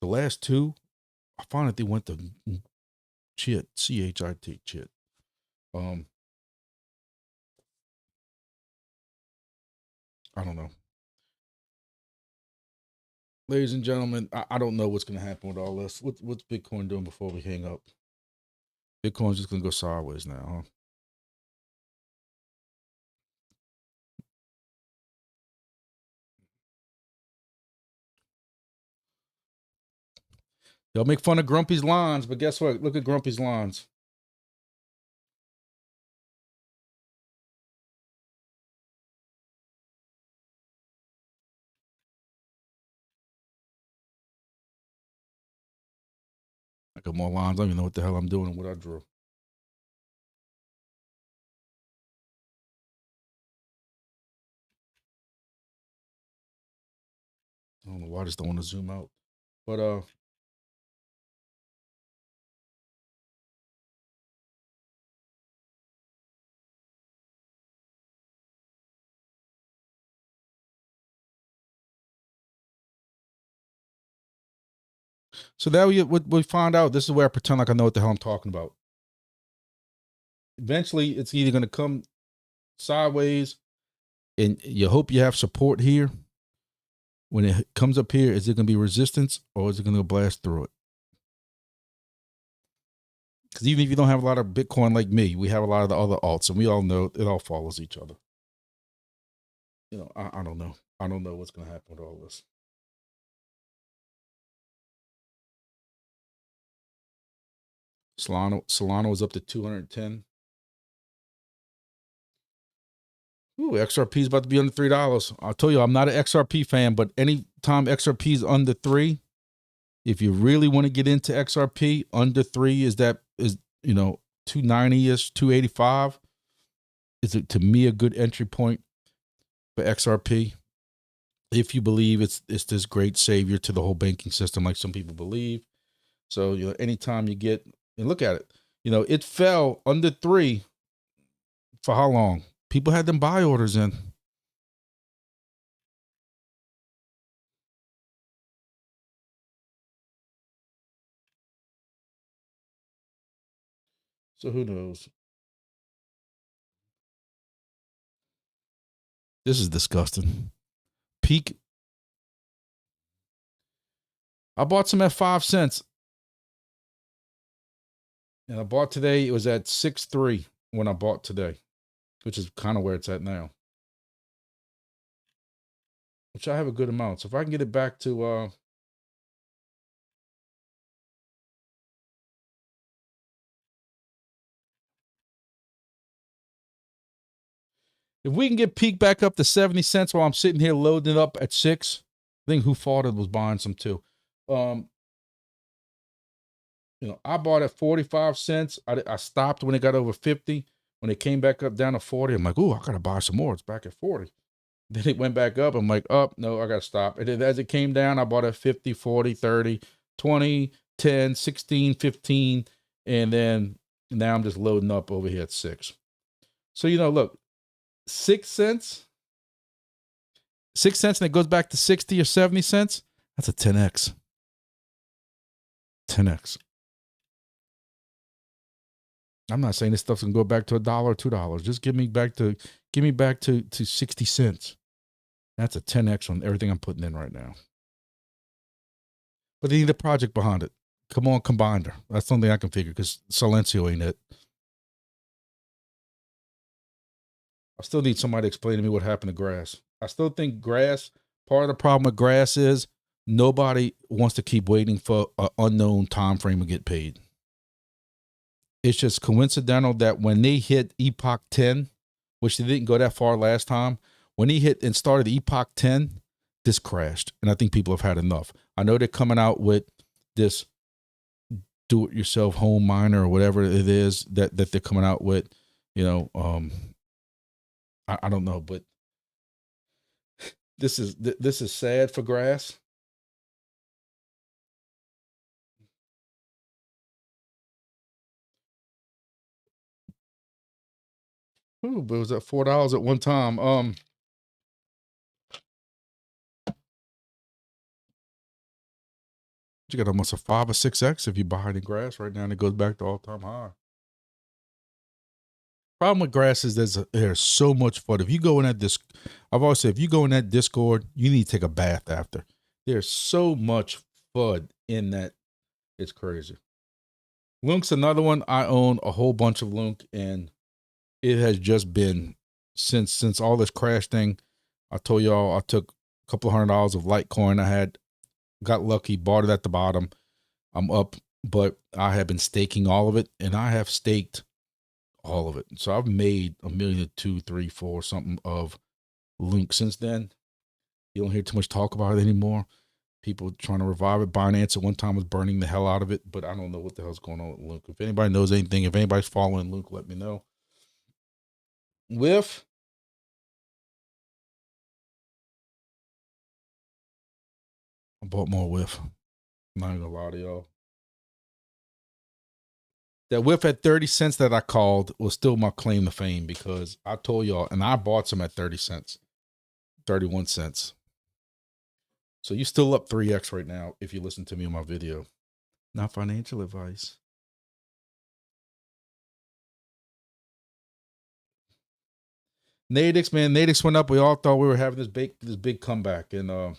The last 2, I found that they went to CHIT. CHIT. I don't know. Ladies and gentlemen, I don't know what's going to happen with all this. What's Bitcoin doing before we hang up? Bitcoin's just going to go sideways now, huh? They'll make fun of Grumpy's lines, but guess what? Look at Grumpy's lines. I got more lines. I don't even know what the hell I'm doing and what I drew. I don't know why I just don't want to zoom out. But So that we find out. This is where I pretend like I know what the hell I'm talking about. Eventually, it's either going to come sideways, and you hope you have support here. When it comes up here, is it going to be resistance or is it going to blast through it? Because even if you don't have a lot of Bitcoin like me, we have a lot of the other alts, and we all know it all follows each other. You know, I don't know. I don't know what's going to happen with all this. Solana was up to 210. Ooh, XRP is about to be under $3. I'll tell you, I'm not an XRP fan, but anytime XRP is under 3, if you really want to get into XRP, under 3 is 290-ish, 285 is to me a good entry point for XRP. If you believe it's this great savior to the whole banking system, like some people believe. So, anytime you get, and look at it, it fell under 3 for how long? People had them buy orders in. So who knows? This is disgusting. Peak. I bought some at 5 cents. And I bought today. It was at 6.3 when I bought today, which is kind of where it's at now. Which I have a good amount. So if I can get it back to if we can get peak back up to 70 cents while I'm sitting here loading it up at 6, I think Who Fought It was buying some too. I bought at 45 cents. I stopped when it got over 50. When it came back up down to 40, I'm like, oh, I got to buy some more. It's back at 40. Then it went back up. I'm like, oh, no, I got to stop. And then as it came down, I bought at 50, 40, 30, 20, 10, 16, 15. And then now I'm just loading up over here at 6. So, look, 6 cents. 6 cents and it goes back to 60 or 70 cents. That's a 10x. 10x. I'm not saying this stuff's gonna go back to $1 or $2. Just give me back to 60 cents. That's a 10x on everything I'm putting in right now. But they need a project behind it. Come on, Combiner. That's something I can figure because Silencio ain't it. I still need somebody to explain to me what happened to grass. I still think grass, part of the problem with grass is nobody wants to keep waiting for an unknown time frame to get paid. It's just coincidental that when they hit Epoch 10, which they didn't go that far last time, when he hit and started Epoch 10, this crashed. And I think people have had enough. I know they're coming out with this do-it-yourself home miner or whatever it is that they're coming out with. I don't know, but this is sad for grass. Ooh, but it was at $4 at one time. You got almost a 5 or 6x if you buy it in grass right now, and it goes back to all-time high. Problem with grass is there's so much fun. If you go in that I've always said, if you go in that Discord, you need to take a bath after. There's so much fun in that. It's crazy. Lunk's another one. I own a whole bunch of Lunk, and it has just been since all this crash thing. I told y'all I took a couple $100 of Litecoin I got lucky, bought it at the bottom. I'm up, but I have been staking all of it, and I have staked all of it. So I've made $1 million, 2, 3, 4 something of Lunk since then. You don't hear too much talk about it anymore. People trying to revive it. Binance at one time was burning the hell out of it, but I don't know what the hell's going on with Lunk. If anybody knows anything, if anybody's following Lunk, let me know. Whiff. I bought more Whiff. I'm not gonna lie to y'all. That Whiff at 30 cents that I called was still my claim to fame because I told y'all, and I bought some at 30 cents, 31 cents. So you're still up 3x right now if you listen to me on my video. Not financial advice. Nadix, man, Nadix went up. We all thought we were having this big comeback, and no.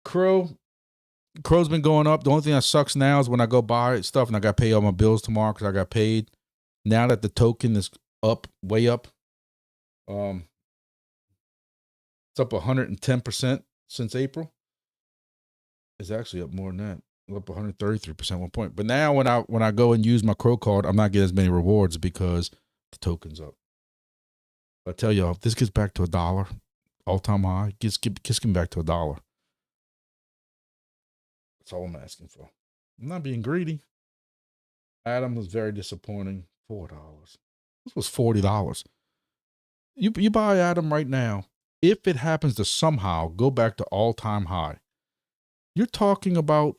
Crow's been going up. The only thing that sucks now is when I go buy stuff and I got to pay all my bills tomorrow because I got paid. Now that the token is up, way up, it's up 110% since April. It's actually up more than that. Up 133% at one point. But now when I go and use my Crow card, I'm not getting as many rewards because the token's up. I tell y'all, if this gets back to $1, all-time high, gets back to $1. That's all I'm asking for. I'm not being greedy. Adam was very disappointing. $4. This was $40. You buy Adam right now. If it happens to somehow go back to all-time high, you're talking about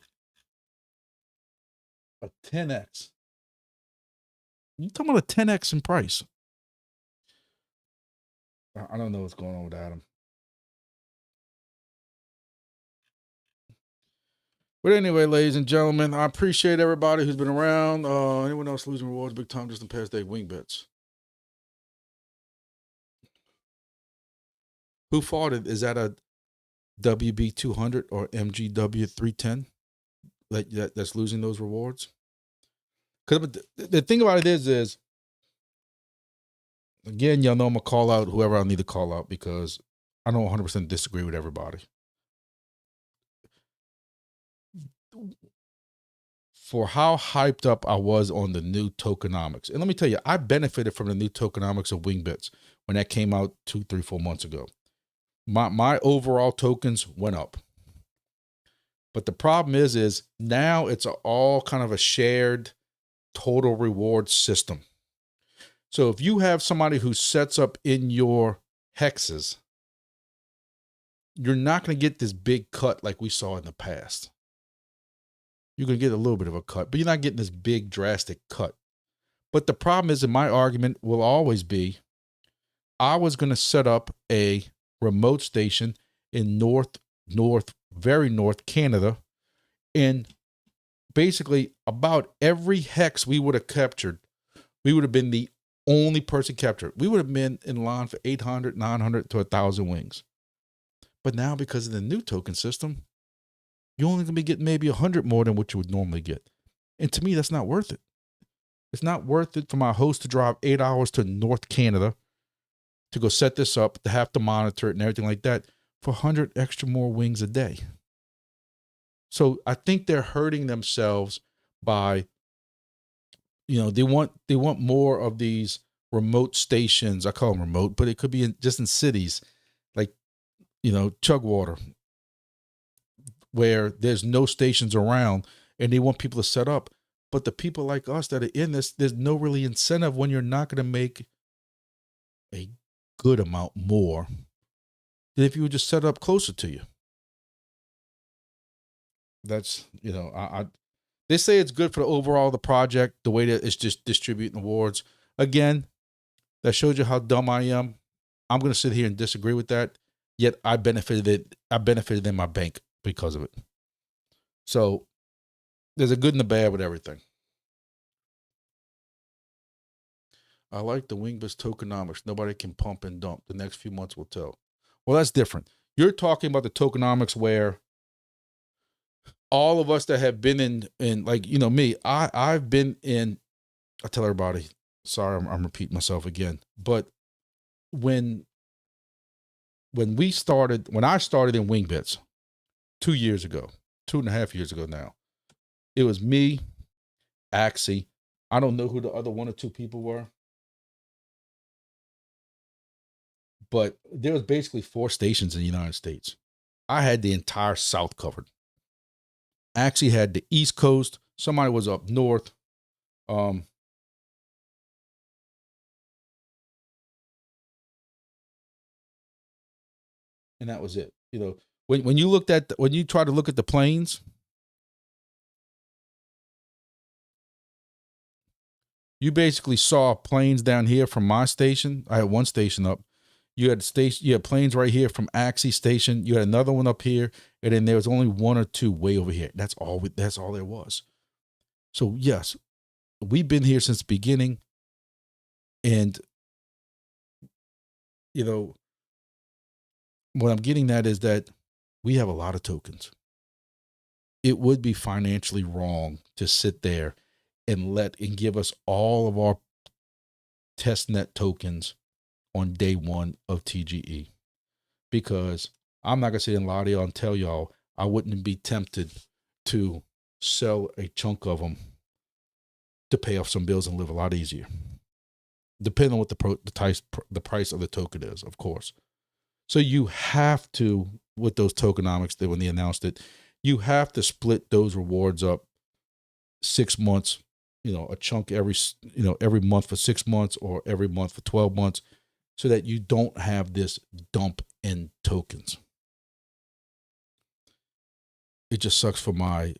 a 10x. You're talking about a 10x in price. I don't know what's going on with Adam. But anyway, ladies and gentlemen, I appreciate everybody who's been around. Anyone else losing rewards big time just in the past day? Wingbits. Who fought it? Is that a WB200 or MGW310 that's losing those rewards? Because the thing about it is again, y'all know I'm going to call out whoever I need to call out because I don't 100% disagree with everybody. For how hyped up I was on the new tokenomics. And let me tell you, I benefited from the new tokenomics of Wingbits when that came out 2, 3, 4 months ago. My overall tokens went up. But the problem is now it's all kind of a shared total reward system. So if you have somebody who sets up in your hexes, you're not going to get this big cut like we saw in the past. You're going to get a little bit of a cut, but you're not getting this big drastic cut. But the problem is, and my argument will always be, I was going to set up a remote station in very north Canada, and basically about every hex we would have captured, we would have been the only person captured. We would have been in line for 800, 900 to 1,000 wings. But now because of the new token system, you're only going to be getting maybe 100 more than what you would normally get. And to me, that's not worth it. It's not worth it for my host to drive 8 hours to North Canada to go set this up, to have to monitor it and everything like that for 100 extra more wings a day. So I think they're hurting themselves by, they want more of these remote stations. I call them remote, but it could be just in cities like, Chugwater, where there's no stations around and they want people to set up. But the people like us that are in this, there's no really incentive when you're not going to make a good amount more than if you would just set up closer to you. That's, they say it's good for the overall the project, the way that it's just distributing awards. Again, that shows you how dumb I am. I'm going to sit here and disagree with that. Yet I benefited in my bank because of it. So there's a good and a bad with everything. I like the Wingbits tokenomics. Nobody can pump and dump. The next few months will tell. Well, that's different. You're talking about the tokenomics where all of us that have been in like, me, I've been in, I tell everybody, sorry, I'm repeating myself again, but when I started in Wingbits 2 years ago, 2.5 years ago now, it was me, Axie. I don't know who the other 1 or 2 people were, but there was basically 4 stations in the United States. I had the entire South covered. Axie had the East Coast. Somebody was up north. And that was it. When you try to look at the planes, you basically saw planes down here from my station. I had 1 station up. You had station, you had planes right here from Axie Station. You had another one up here, and then there was only one or two way over here. That's all there was. So yes, we've been here since the beginning, and you know what I'm getting at is that we have a lot of tokens. It would be financially wrong to sit there and give us all of our testnet tokens on day one of TGE, because I'm not gonna sit and lie to y'all and tell y'all I wouldn't be tempted to sell a chunk of them to pay off some bills and live a lot easier, depending on what the price of the token is, of course. So you have to, with those tokenomics, that when they announced it, you have to split those rewards up 6 months, a chunk every month for 6 months or every month for 12 months, so that you don't have this dump in tokens. It just sucks for my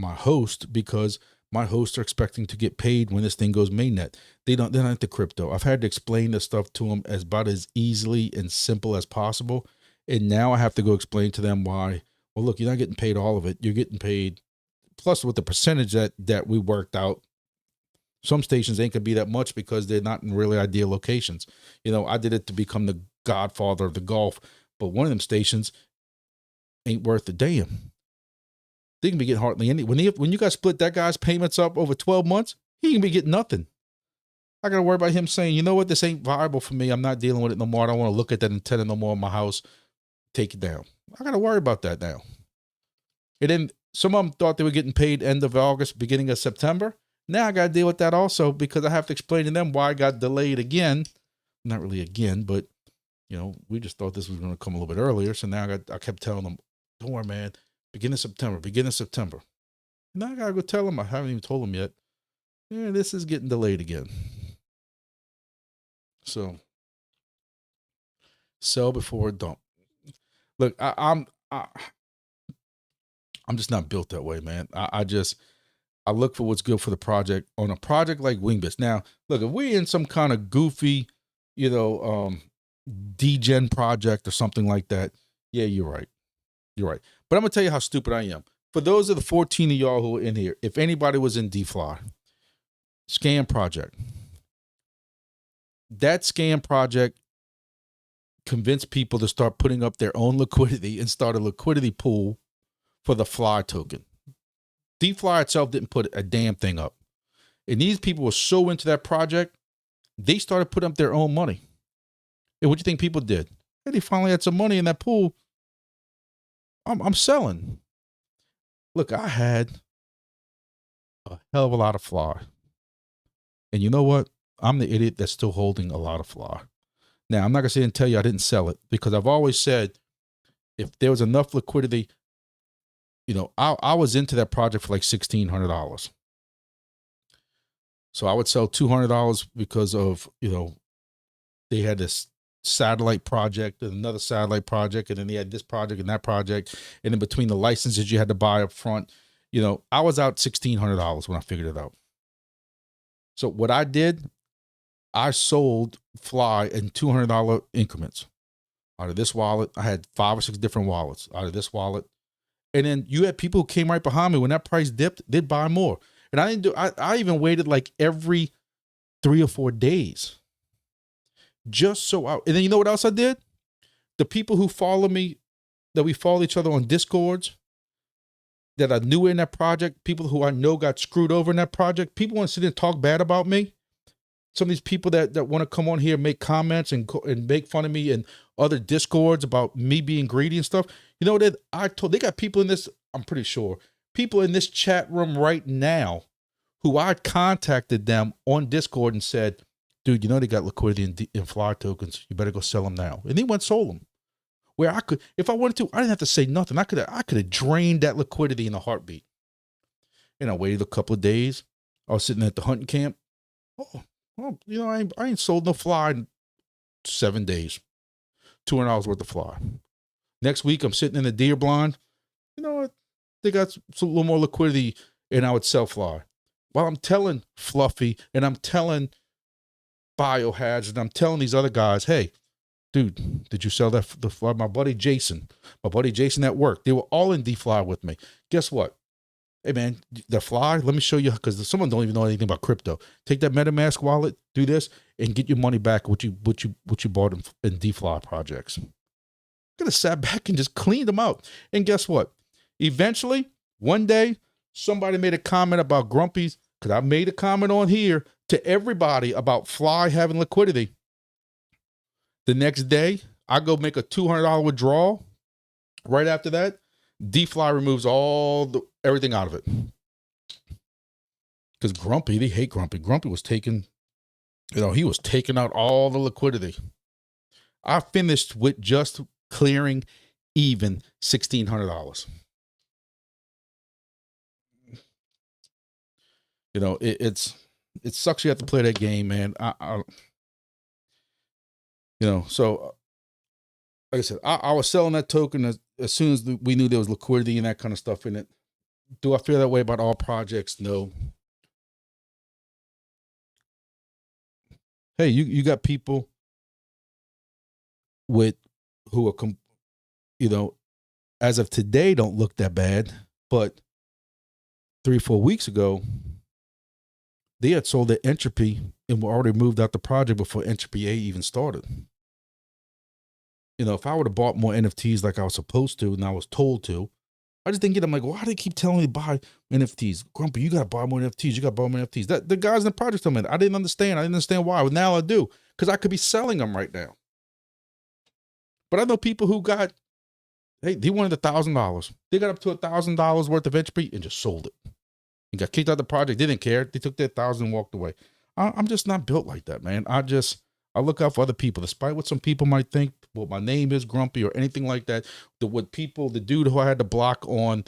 host, because my hosts are expecting to get paid when this thing goes mainnet. They're not into crypto. I've had to explain this stuff to them about as easily and simple as possible. And now I have to go explain to them why, well, look, you're not getting paid all of it. You're getting paid plus with the percentage that we worked out. Some stations ain't gonna be that much because they're not in really ideal locations. I did it to become the godfather of the golf, but one of them stations ain't worth a damn. They can be getting hardly any. When you guys split that guy's payments up over 12 months, he can be getting nothing. I got to worry about him saying, you know what, this ain't viable for me. I'm not dealing with it no more. I don't want to look at that antenna no more in my house. Take it down. I got to worry about that now. And then some of them thought they were getting paid end of August, beginning of September. Now I got to deal with that also, because I have to explain to them why I got delayed again. Not really again, but we just thought this was going to come a little bit earlier. So now I kept telling them, don't worry, man. Beginning of September. Now I gotta go tell them. I haven't even told them yet. Yeah, this is getting delayed again. So sell before dump. Look, I'm just not built that way, man. I look for what's good for the project on a project like Wingbits. Now, look, if we're in some kind of goofy, degen project or something like that, yeah, you're right. You're right. But I'm going to tell you how stupid I am. For those of the 14 of y'all who are in here, if anybody was in DFly, scam project, that scam project convinced people to start putting up their own liquidity and start a liquidity pool for the Fly token. DFly itself didn't put a damn thing up. And these people were so into that project, they started putting up their own money. And what do you think people did? Hey, they finally had some money in that pool. I'm selling. Look, I had a hell of a lot of Fly. And you know what? I'm the idiot that's still holding a lot of Fly. Now, I'm not going to sit and tell you I didn't sell it, because I've always said if there was enough liquidity, I was into that project for like $1,600. So I would sell $200 because of, they had this satellite project and another satellite project, and then they had this project and that project, and in between the licenses you had to buy up front, I was out $1,600 when I figured it out. So what I did, I sold Fly in $200 increments. Out of this wallet, I had 5 or 6 different wallets out of this wallet, and then you had people who came right behind me when that price dipped, they'd buy more. And I didn't do. I even waited like every 3 or 4 days. Just so and then you know what else I did? The people who follow me, that we follow each other on Discords, that are new in that project, people who I know got screwed over in that project, people want to sit and talk bad about me. Some of these people that want to come on here and make comments and make fun of me and other Discords about me being greedy and stuff. You know what? They got people in this, I'm pretty sure, people in this chat room right now who I contacted them on Discord and said, dude, they got liquidity in Fly tokens. You better go sell them now. And they went and sold them. Where I could, if I wanted to, I didn't have to say nothing. I could have drained that liquidity in a heartbeat. And I waited a couple of days. I was sitting at the hunting camp. Oh, well, I ain't sold no Fly in 7 days. $200 worth of Fly. Next week, I'm sitting in the deer blind. You know what? They got a little more liquidity, and I would sell Fly. While I'm telling Fluffy and I'm telling biohazard. I'm telling these other guys, hey, dude, did you sell that? My buddy Jason at work, they were all in DFly with me. Guess what? Hey man, the fly, let me show you, because someone don't even know anything about crypto. Take that MetaMask wallet, do this, and get your money back what you bought in DFly projects. Could have sat back and just cleaned them out. And guess what? Eventually, one day, somebody made a comment about Grumpy's, because I made a comment on here to everybody about Fly having liquidity. The next day, I go make a $200 withdrawal. Right after that, DFly removes everything out of it. Because Grumpy, they hate Grumpy. Grumpy was taking, he was taking out all the liquidity. I finished with just clearing even $1,600. It sucks you have to play that game, man. So like I said, I was selling that token as soon as we knew there was liquidity and that kind of stuff in it. Do I feel that way about all projects? No. Hey, you got people who are, as of today, don't look that bad, but 3-4 weeks ago, they had sold their Entropy and were already moved out the project before Entropy A even started. If I would have bought more NFTs like I was supposed to and I was told to, I just didn't get them. Like, why do they keep telling me to buy NFTs? Grumpy, you got to buy more NFTs. You got to buy more NFTs. The guys in the project told me that. I didn't understand why. But now I do, because I could be selling them right now. But I know people who got, hey, they wanted $1,000. They got up to $1,000 worth of Entropy and just sold it. And got kicked out of the project. They didn't care. They took their 1,000 and walked away. I'm just not built like that, man. I look out for other people, despite what some people might think, what my name is, Grumpy, or anything like that. The dude who I had to block on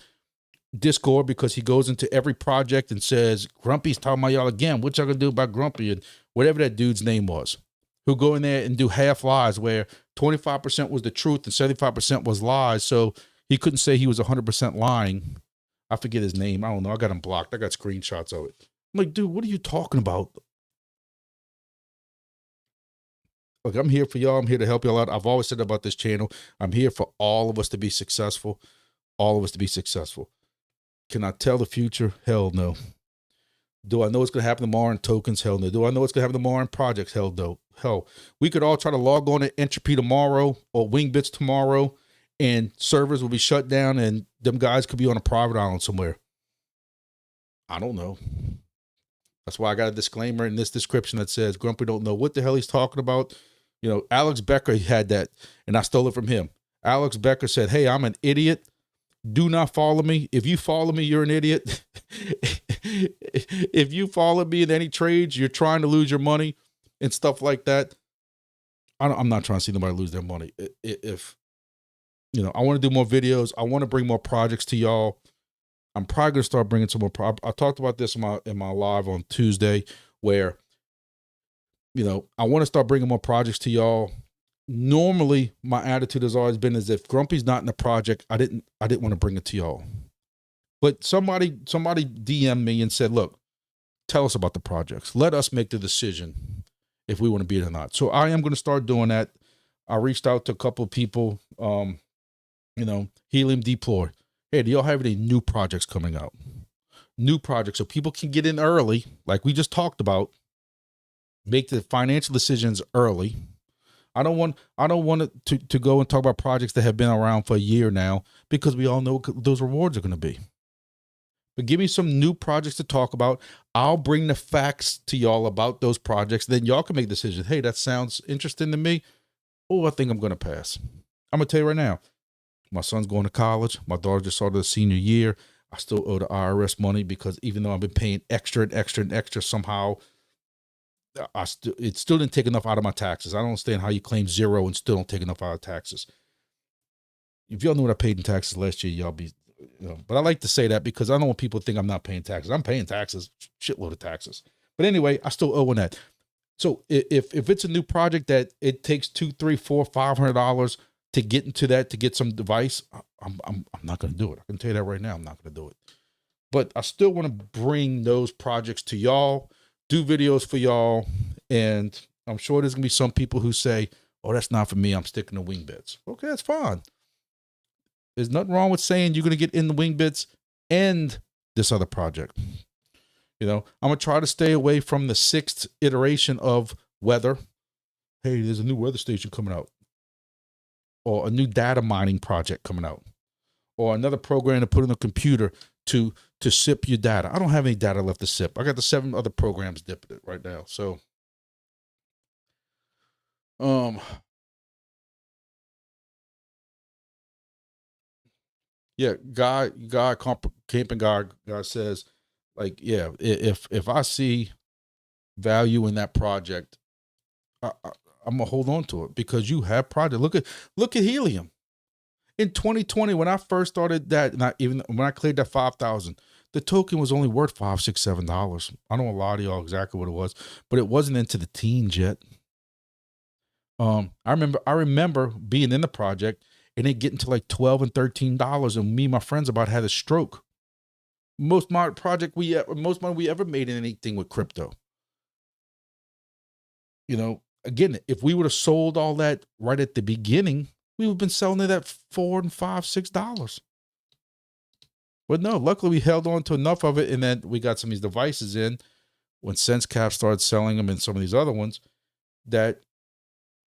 Discord because he goes into every project and says, Grumpy's talking about y'all again. What y'all gonna do about Grumpy? And whatever that dude's name was, who go in there and do half lies where 25% was the truth and 75% was lies. So he couldn't say he was 100% lying. I forget his name. I don't know. I got him blocked. I got screenshots of it. I'm like, dude, what are you talking about? Look, I'm here for y'all. I'm here to help y'all out. I've always said about this channel, I'm here for all of us to be successful. All of us to be successful. Can I tell the future? Hell no. Do I know what's going to happen tomorrow in tokens? Hell no. Do I know what's going to happen tomorrow in projects? Hell no. Hell, we could all try to log on to Entropy tomorrow or Wingbits tomorrow, and servers will be shut down, and them guys could be on a private island somewhere. I don't know. That's why I got a disclaimer in this description that says Grumpy don't know what the hell he's talking about. Alex Becker had that, and I stole it from him. Alex Becker said, hey, I'm an idiot. Do not follow me. If you follow me, you're an idiot. If you follow me in any trades, you're trying to lose your money and stuff like that. I'm not trying to see nobody lose their money. If I want to do more videos, I want to bring more projects to y'all. I'm probably going to start bringing some more. I talked about this in my live on Tuesday, where, I want to start bringing more projects to y'all. Normally, my attitude has always been as if Grumpy's not in the project, I didn't want to bring it to y'all. But somebody DM'd me and said, look, tell us about the projects. Let us make the decision if we want to be it or not. So I am going to start doing that. I reached out to a couple of people, Helium Deploy. Hey, do y'all have any new projects coming out? New projects so people can get in early, like we just talked about. Make the financial decisions early. I don't want it to go and talk about projects that have been around for a year now, because we all know what those rewards are going to be. But give me some new projects to talk about. I'll bring the facts to y'all about those projects. Then y'all can make decisions. Hey, that sounds interesting to me. Oh, I think I'm going to pass. I'm going to tell you right now. My son's going to college. My daughter just started the senior year. I still owe the IRS money because even though I've been paying extra and extra and extra, somehow it still didn't take enough out of my taxes. I don't understand how you claim zero and still don't take enough out of taxes. If y'all knew what I paid in taxes last year, y'all be, but I like to say that because I don't want people to think I'm not paying taxes. I'm paying taxes, shitload of taxes. But anyway, I still owe on that. So if it's a new project that it takes $200, $300, $400, $500 to get into that, to get some device, I'm not going to do it. I can tell you that right now. I'm not going to do it. But I still want to bring those projects to y'all, do videos for y'all, and I'm sure there's gonna be some people who say, "Oh, that's not for me. I'm sticking to Wingbits." Okay, that's fine. There's nothing wrong with saying you're gonna get in the Wingbits and this other project. You know, I'm gonna try to stay away from the 6th iteration of weather. Hey, there's a new weather station coming out, or a new data mining project coming out, or another program to put in the computer to sip your data. I don't have any data left to sip. I got the 7 other programs dipping it right now. So, yeah, camping guy says, like, yeah, if I see value in that project, I'm gonna hold on to it because you have project. Look at helium in 2020 when I first started that. Not even when I cleared that 5,000, the token was only worth $5, $6, $7. I don't want to lie to y'all exactly what it was, but it wasn't into the teens yet. I remember being in the project and it getting to like $12 and $13, and me and my friends about had a stroke. Most money we ever made in anything with crypto. You know, again, if we would have sold all that right at the beginning, we would have been selling it at $4 and $5, $6. But no, luckily we held on to enough of it, and then we got some of these devices in when SenseCap started selling them and some of these other ones that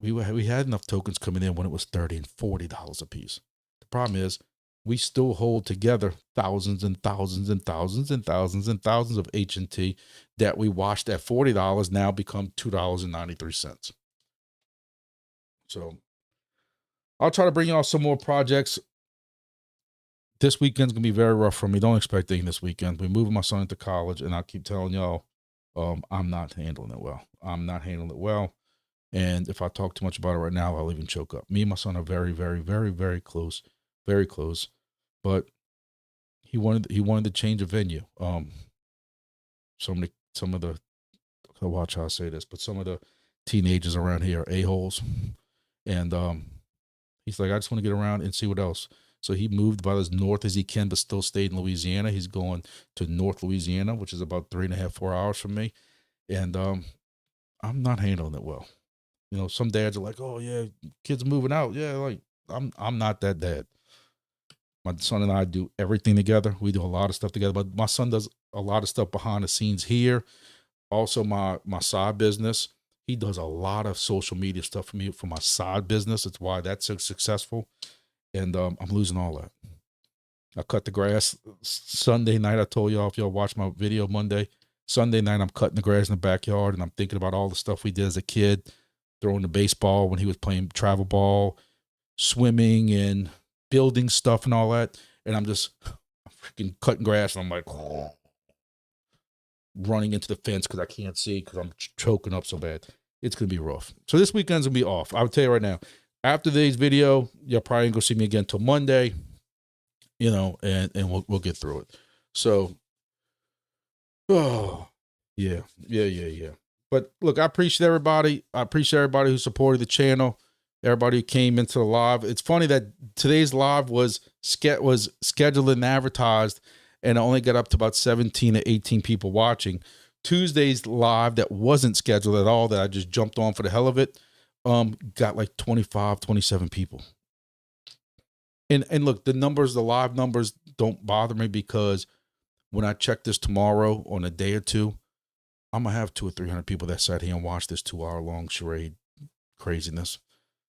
we had enough tokens coming in when it was $30 and $40 a piece. The problem is we still hold together thousands and thousands and thousands and thousands and thousands of H&T that we watched at $40 now become $2.93. So I'll try to bring y'all some more projects. This weekend's gonna be very rough for me. Don't expect anything this weekend. We're moving my son into college, and I keep telling y'all, I'm not handling it well. I'm not handling it well. And if I talk too much about it right now, I'll even choke up. Me and my son are very, very, very, very close, very close. But he wanted to change a venue. Some of the I'll watch how I say this, but some of the teenagers around here are a-holes, and he's like, I just want to get around and see what else. So he moved about as north as he can, but still stayed in Louisiana. He's going to North Louisiana, which is about 3.5, 4 hours from me, and I'm not handling it well. You know, some dads are like, "Oh yeah, kids moving out." Yeah, like I'm not that dad. My son and I do everything together. We do a lot of stuff together, but my son does a lot of stuff behind the scenes here. Also, my side business, he does a lot of social media stuff for me for my side business. It's why that's so successful, and I'm losing all that. I cut the grass Sunday night. I told y'all, if y'all watch my video Monday, Sunday night, I'm cutting the grass in the backyard, and I'm thinking about all the stuff we did as a kid, throwing the baseball when he was playing travel ball, swimming and building stuff and all that. And I'm freaking cutting grass, and I'm like, running into the fence because I can't see because I'm choking up so bad. It's going to be rough. So this weekend's going to be off. I'll tell you right now, after today's video, you're probably going to go see me again till Monday, you know, and we'll get through it. So, oh, yeah. But look, I appreciate everybody. I appreciate everybody who supported the channel, everybody who came into the live. It's funny that today's live was scheduled and advertised, and I only got up to about 17 to 18 people watching. Tuesday's live that wasn't scheduled at all, that I just jumped on for the hell of it, got like 25, 27 people. And look, the live numbers don't bother me, because when I check this tomorrow on a day or two, I'm going to have 200 or 300 people that sat here and watched this 2-hour-long charade craziness.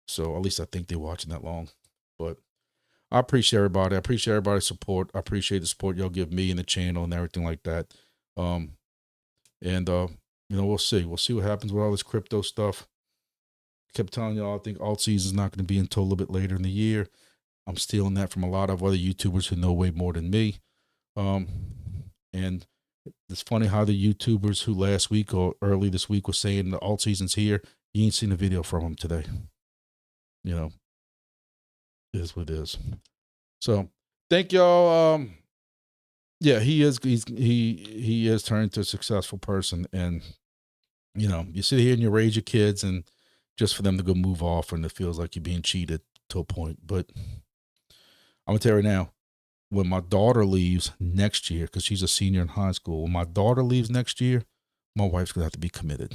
So at least I think they're watching that long. But I appreciate everybody. I appreciate everybody's support. I appreciate the support y'all give me and the channel and everything like that. You know, we'll see. We'll see what happens with all this crypto stuff. Kept telling y'all, I think alt season's not going to be until a little bit later in the year. I'm stealing that from a lot of other YouTubers who know way more than me. And it's funny how the YouTubers who last week or early this week were saying the alt season's here. You ain't seen a video from them today. You know, it is what it is. So thank y'all. Yeah, he is turning into a successful person. And, you know, you sit here and you raise your kids, and just for them to go move off, and it feels like you're being cheated to a point. But I'm going to tell you right now, when my daughter leaves next year, because she's a senior in high school, when my daughter leaves next year, my wife's going to have to be committed.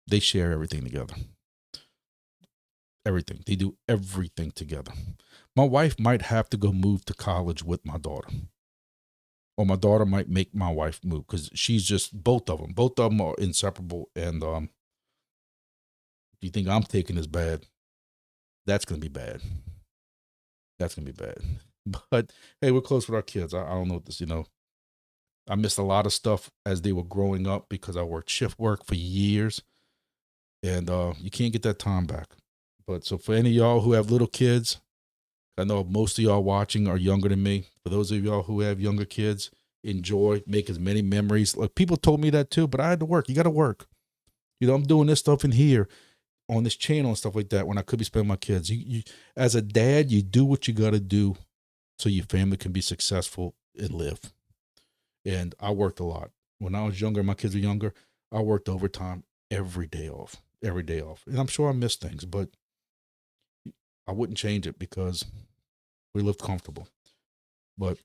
They share everything together. Everything. They do everything together. My wife might have to go move to college with my daughter. Or my daughter might make my wife move because she's just both of them. Both of them are inseparable. And if you think I'm taking this bad, that's going to be bad. That's going to be bad. But hey, we're close with our kids. I don't know what this, I missed a lot of stuff as they were growing up because I worked shift work for years. And you can't get that time back. But so for any of y'all who have little kids, I know most of y'all watching are younger than me. For those of y'all who have younger kids, enjoy, make as many memories. Like people told me that too, but I had to work. You got to work. I'm doing this stuff in here on this channel and stuff like that when I could be spending my kids. You as a dad, you do what you got to do so your family can be successful and live. And I worked a lot. When I was younger, my kids were younger, I worked overtime every day off. And I'm sure I missed things, but I wouldn't change it because we lived comfortable. But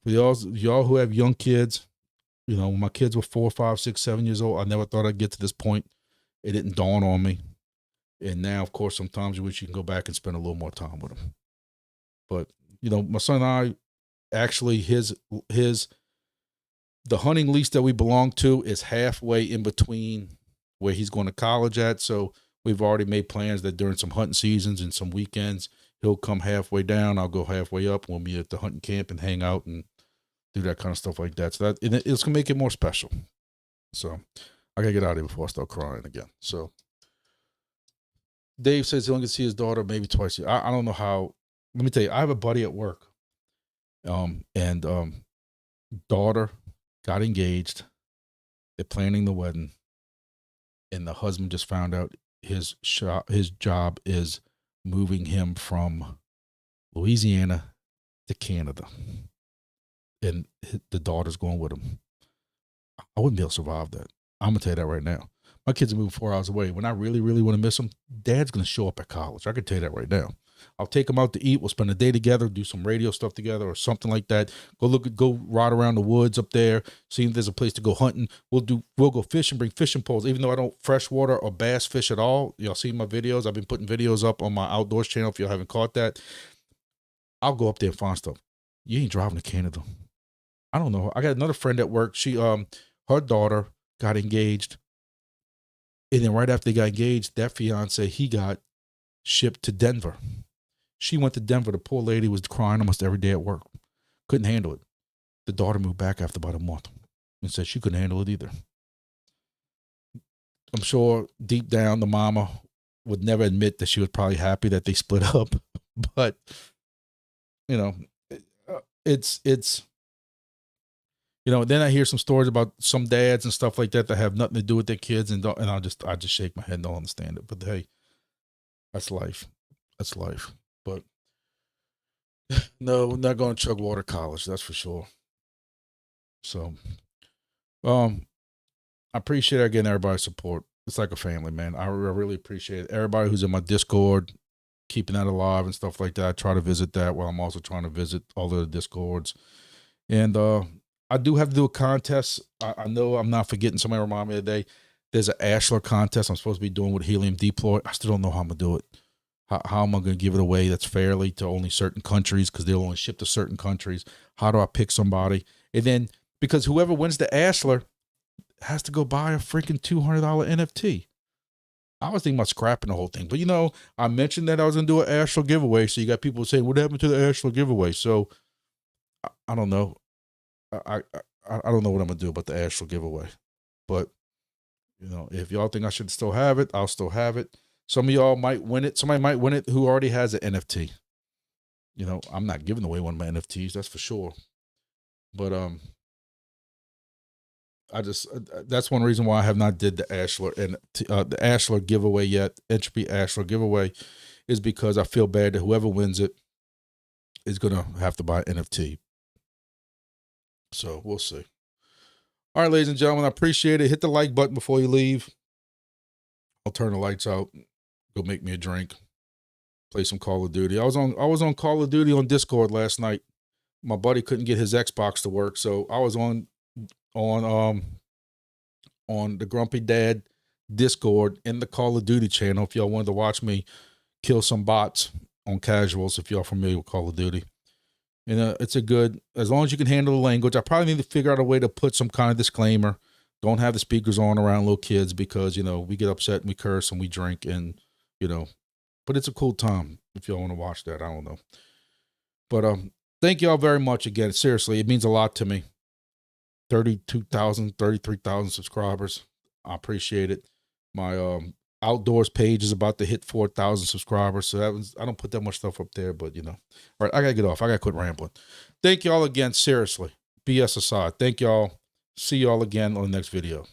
for y'all who have young kids, when my kids were 4, 5, 6, 7 years old, I never thought I'd get to this point. It didn't dawn on me. And now, of course, sometimes you wish you can go back and spend a little more time with them. But, my son and I, actually, the hunting lease that we belong to is halfway in between where he's going to college at. So we've already made plans that during some hunting seasons and some weekends, he'll come halfway down. I'll go halfway up. We'll meet at the hunting camp and hang out and do that kind of stuff like that. So it's going to make it more special. So I got to get out of here before I start crying again. So Dave says he only can see his daughter maybe twice a year. I don't know how. Let me tell you, I have a buddy at work. Daughter got engaged. They're planning the wedding. And the husband just found out his job is moving him from Louisiana to Canada. And the daughter's going with him. I wouldn't be able to survive that. I'm going to tell you that right now. My kids are moving 4 hours away. When I really, really want to miss them, Dad's going to show up at college. I can tell you that right now. I'll take them out to eat. We'll spend a day together, do some radio stuff together or something like that. Go ride around the woods up there, see if there's a place to go hunting. We'll go fishing, bring fishing poles, even though I don't freshwater or bass fish at all. Y'all see my videos. I've been putting videos up on my outdoors channel if y'all haven't caught that. I'll go up there and find stuff. You ain't driving to Canada. I don't know. I got another friend at work. She, her daughter got engaged. And then right after they got engaged, that fiance, he got shipped to Denver. She went to Denver. The poor lady was crying almost every day at work. Couldn't handle it. The daughter moved back after about a month and said she couldn't handle it either. I'm sure deep down the mama would never admit that she was probably happy that they split up. But, it's then I hear some stories about some dads and stuff like that have nothing to do with their kids, and I just shake my head and don't understand it. But hey, that's life. That's life. But no, we're not going to Chugwater College, that's for sure. So, I appreciate again everybody's support. It's like a family, man. I really appreciate it. Everybody who's in my Discord, keeping that alive and stuff like that. I try to visit that while I'm also trying to visit all the Discords. And I do have to do a contest. I know I'm not forgetting. Somebody remind me today. There's an Ashlar contest I'm supposed to be doing with helium deploy. I still don't know how I'm going to do it. How am I going to give it away that's fairly to only certain countries because they'll only ship to certain countries? How do I pick somebody? And then, because whoever wins the Ashlar has to go buy a freaking $200 NFT. I was thinking about scrapping the whole thing. But, I mentioned that I was going to do an Ashlar giveaway. So you got people saying, what happened to the Ashlar giveaway? So I don't know. I don't know what I'm going to do about the Ashlar giveaway. But, if y'all think I should still have it, I'll still have it. Some of y'all might win it. Somebody might win it who already has an NFT. I'm not giving away one of my NFTs, that's for sure. But that's one reason why I have not did the Ashlar and the Ashlar giveaway yet. Entropy Ashlar giveaway is because I feel bad that whoever wins it is gonna have to buy an NFT. So we'll see. All right, ladies and gentlemen, I appreciate it. Hit the like button before you leave. I'll turn the lights out. Go make me a drink. Play some Call of Duty. I was on Call of Duty on Discord last night. My buddy couldn't get his Xbox to work, so I was on the Grumpy Dad Discord and the Call of Duty channel if y'all wanted to watch me kill some bots on casuals, if y'all familiar with Call of Duty. And it's a good, as long as you can handle the language. I probably need to figure out a way to put some kind of disclaimer. Don't have the speakers on around little kids because, you know, we get upset and we curse and we drink and, you know, but it's a cool time if y'all want to watch that. I don't know. But thank y'all very much again. Seriously, it means a lot to me. 32,000, 33,000 subscribers. I appreciate it. My outdoors page is about to hit 4,000 subscribers. So that was, I don't put that much stuff up there, but you know. All right, I got to get off. I got to quit rambling. Thank y'all again. Seriously. BS aside. Thank y'all. See y'all again on the next video.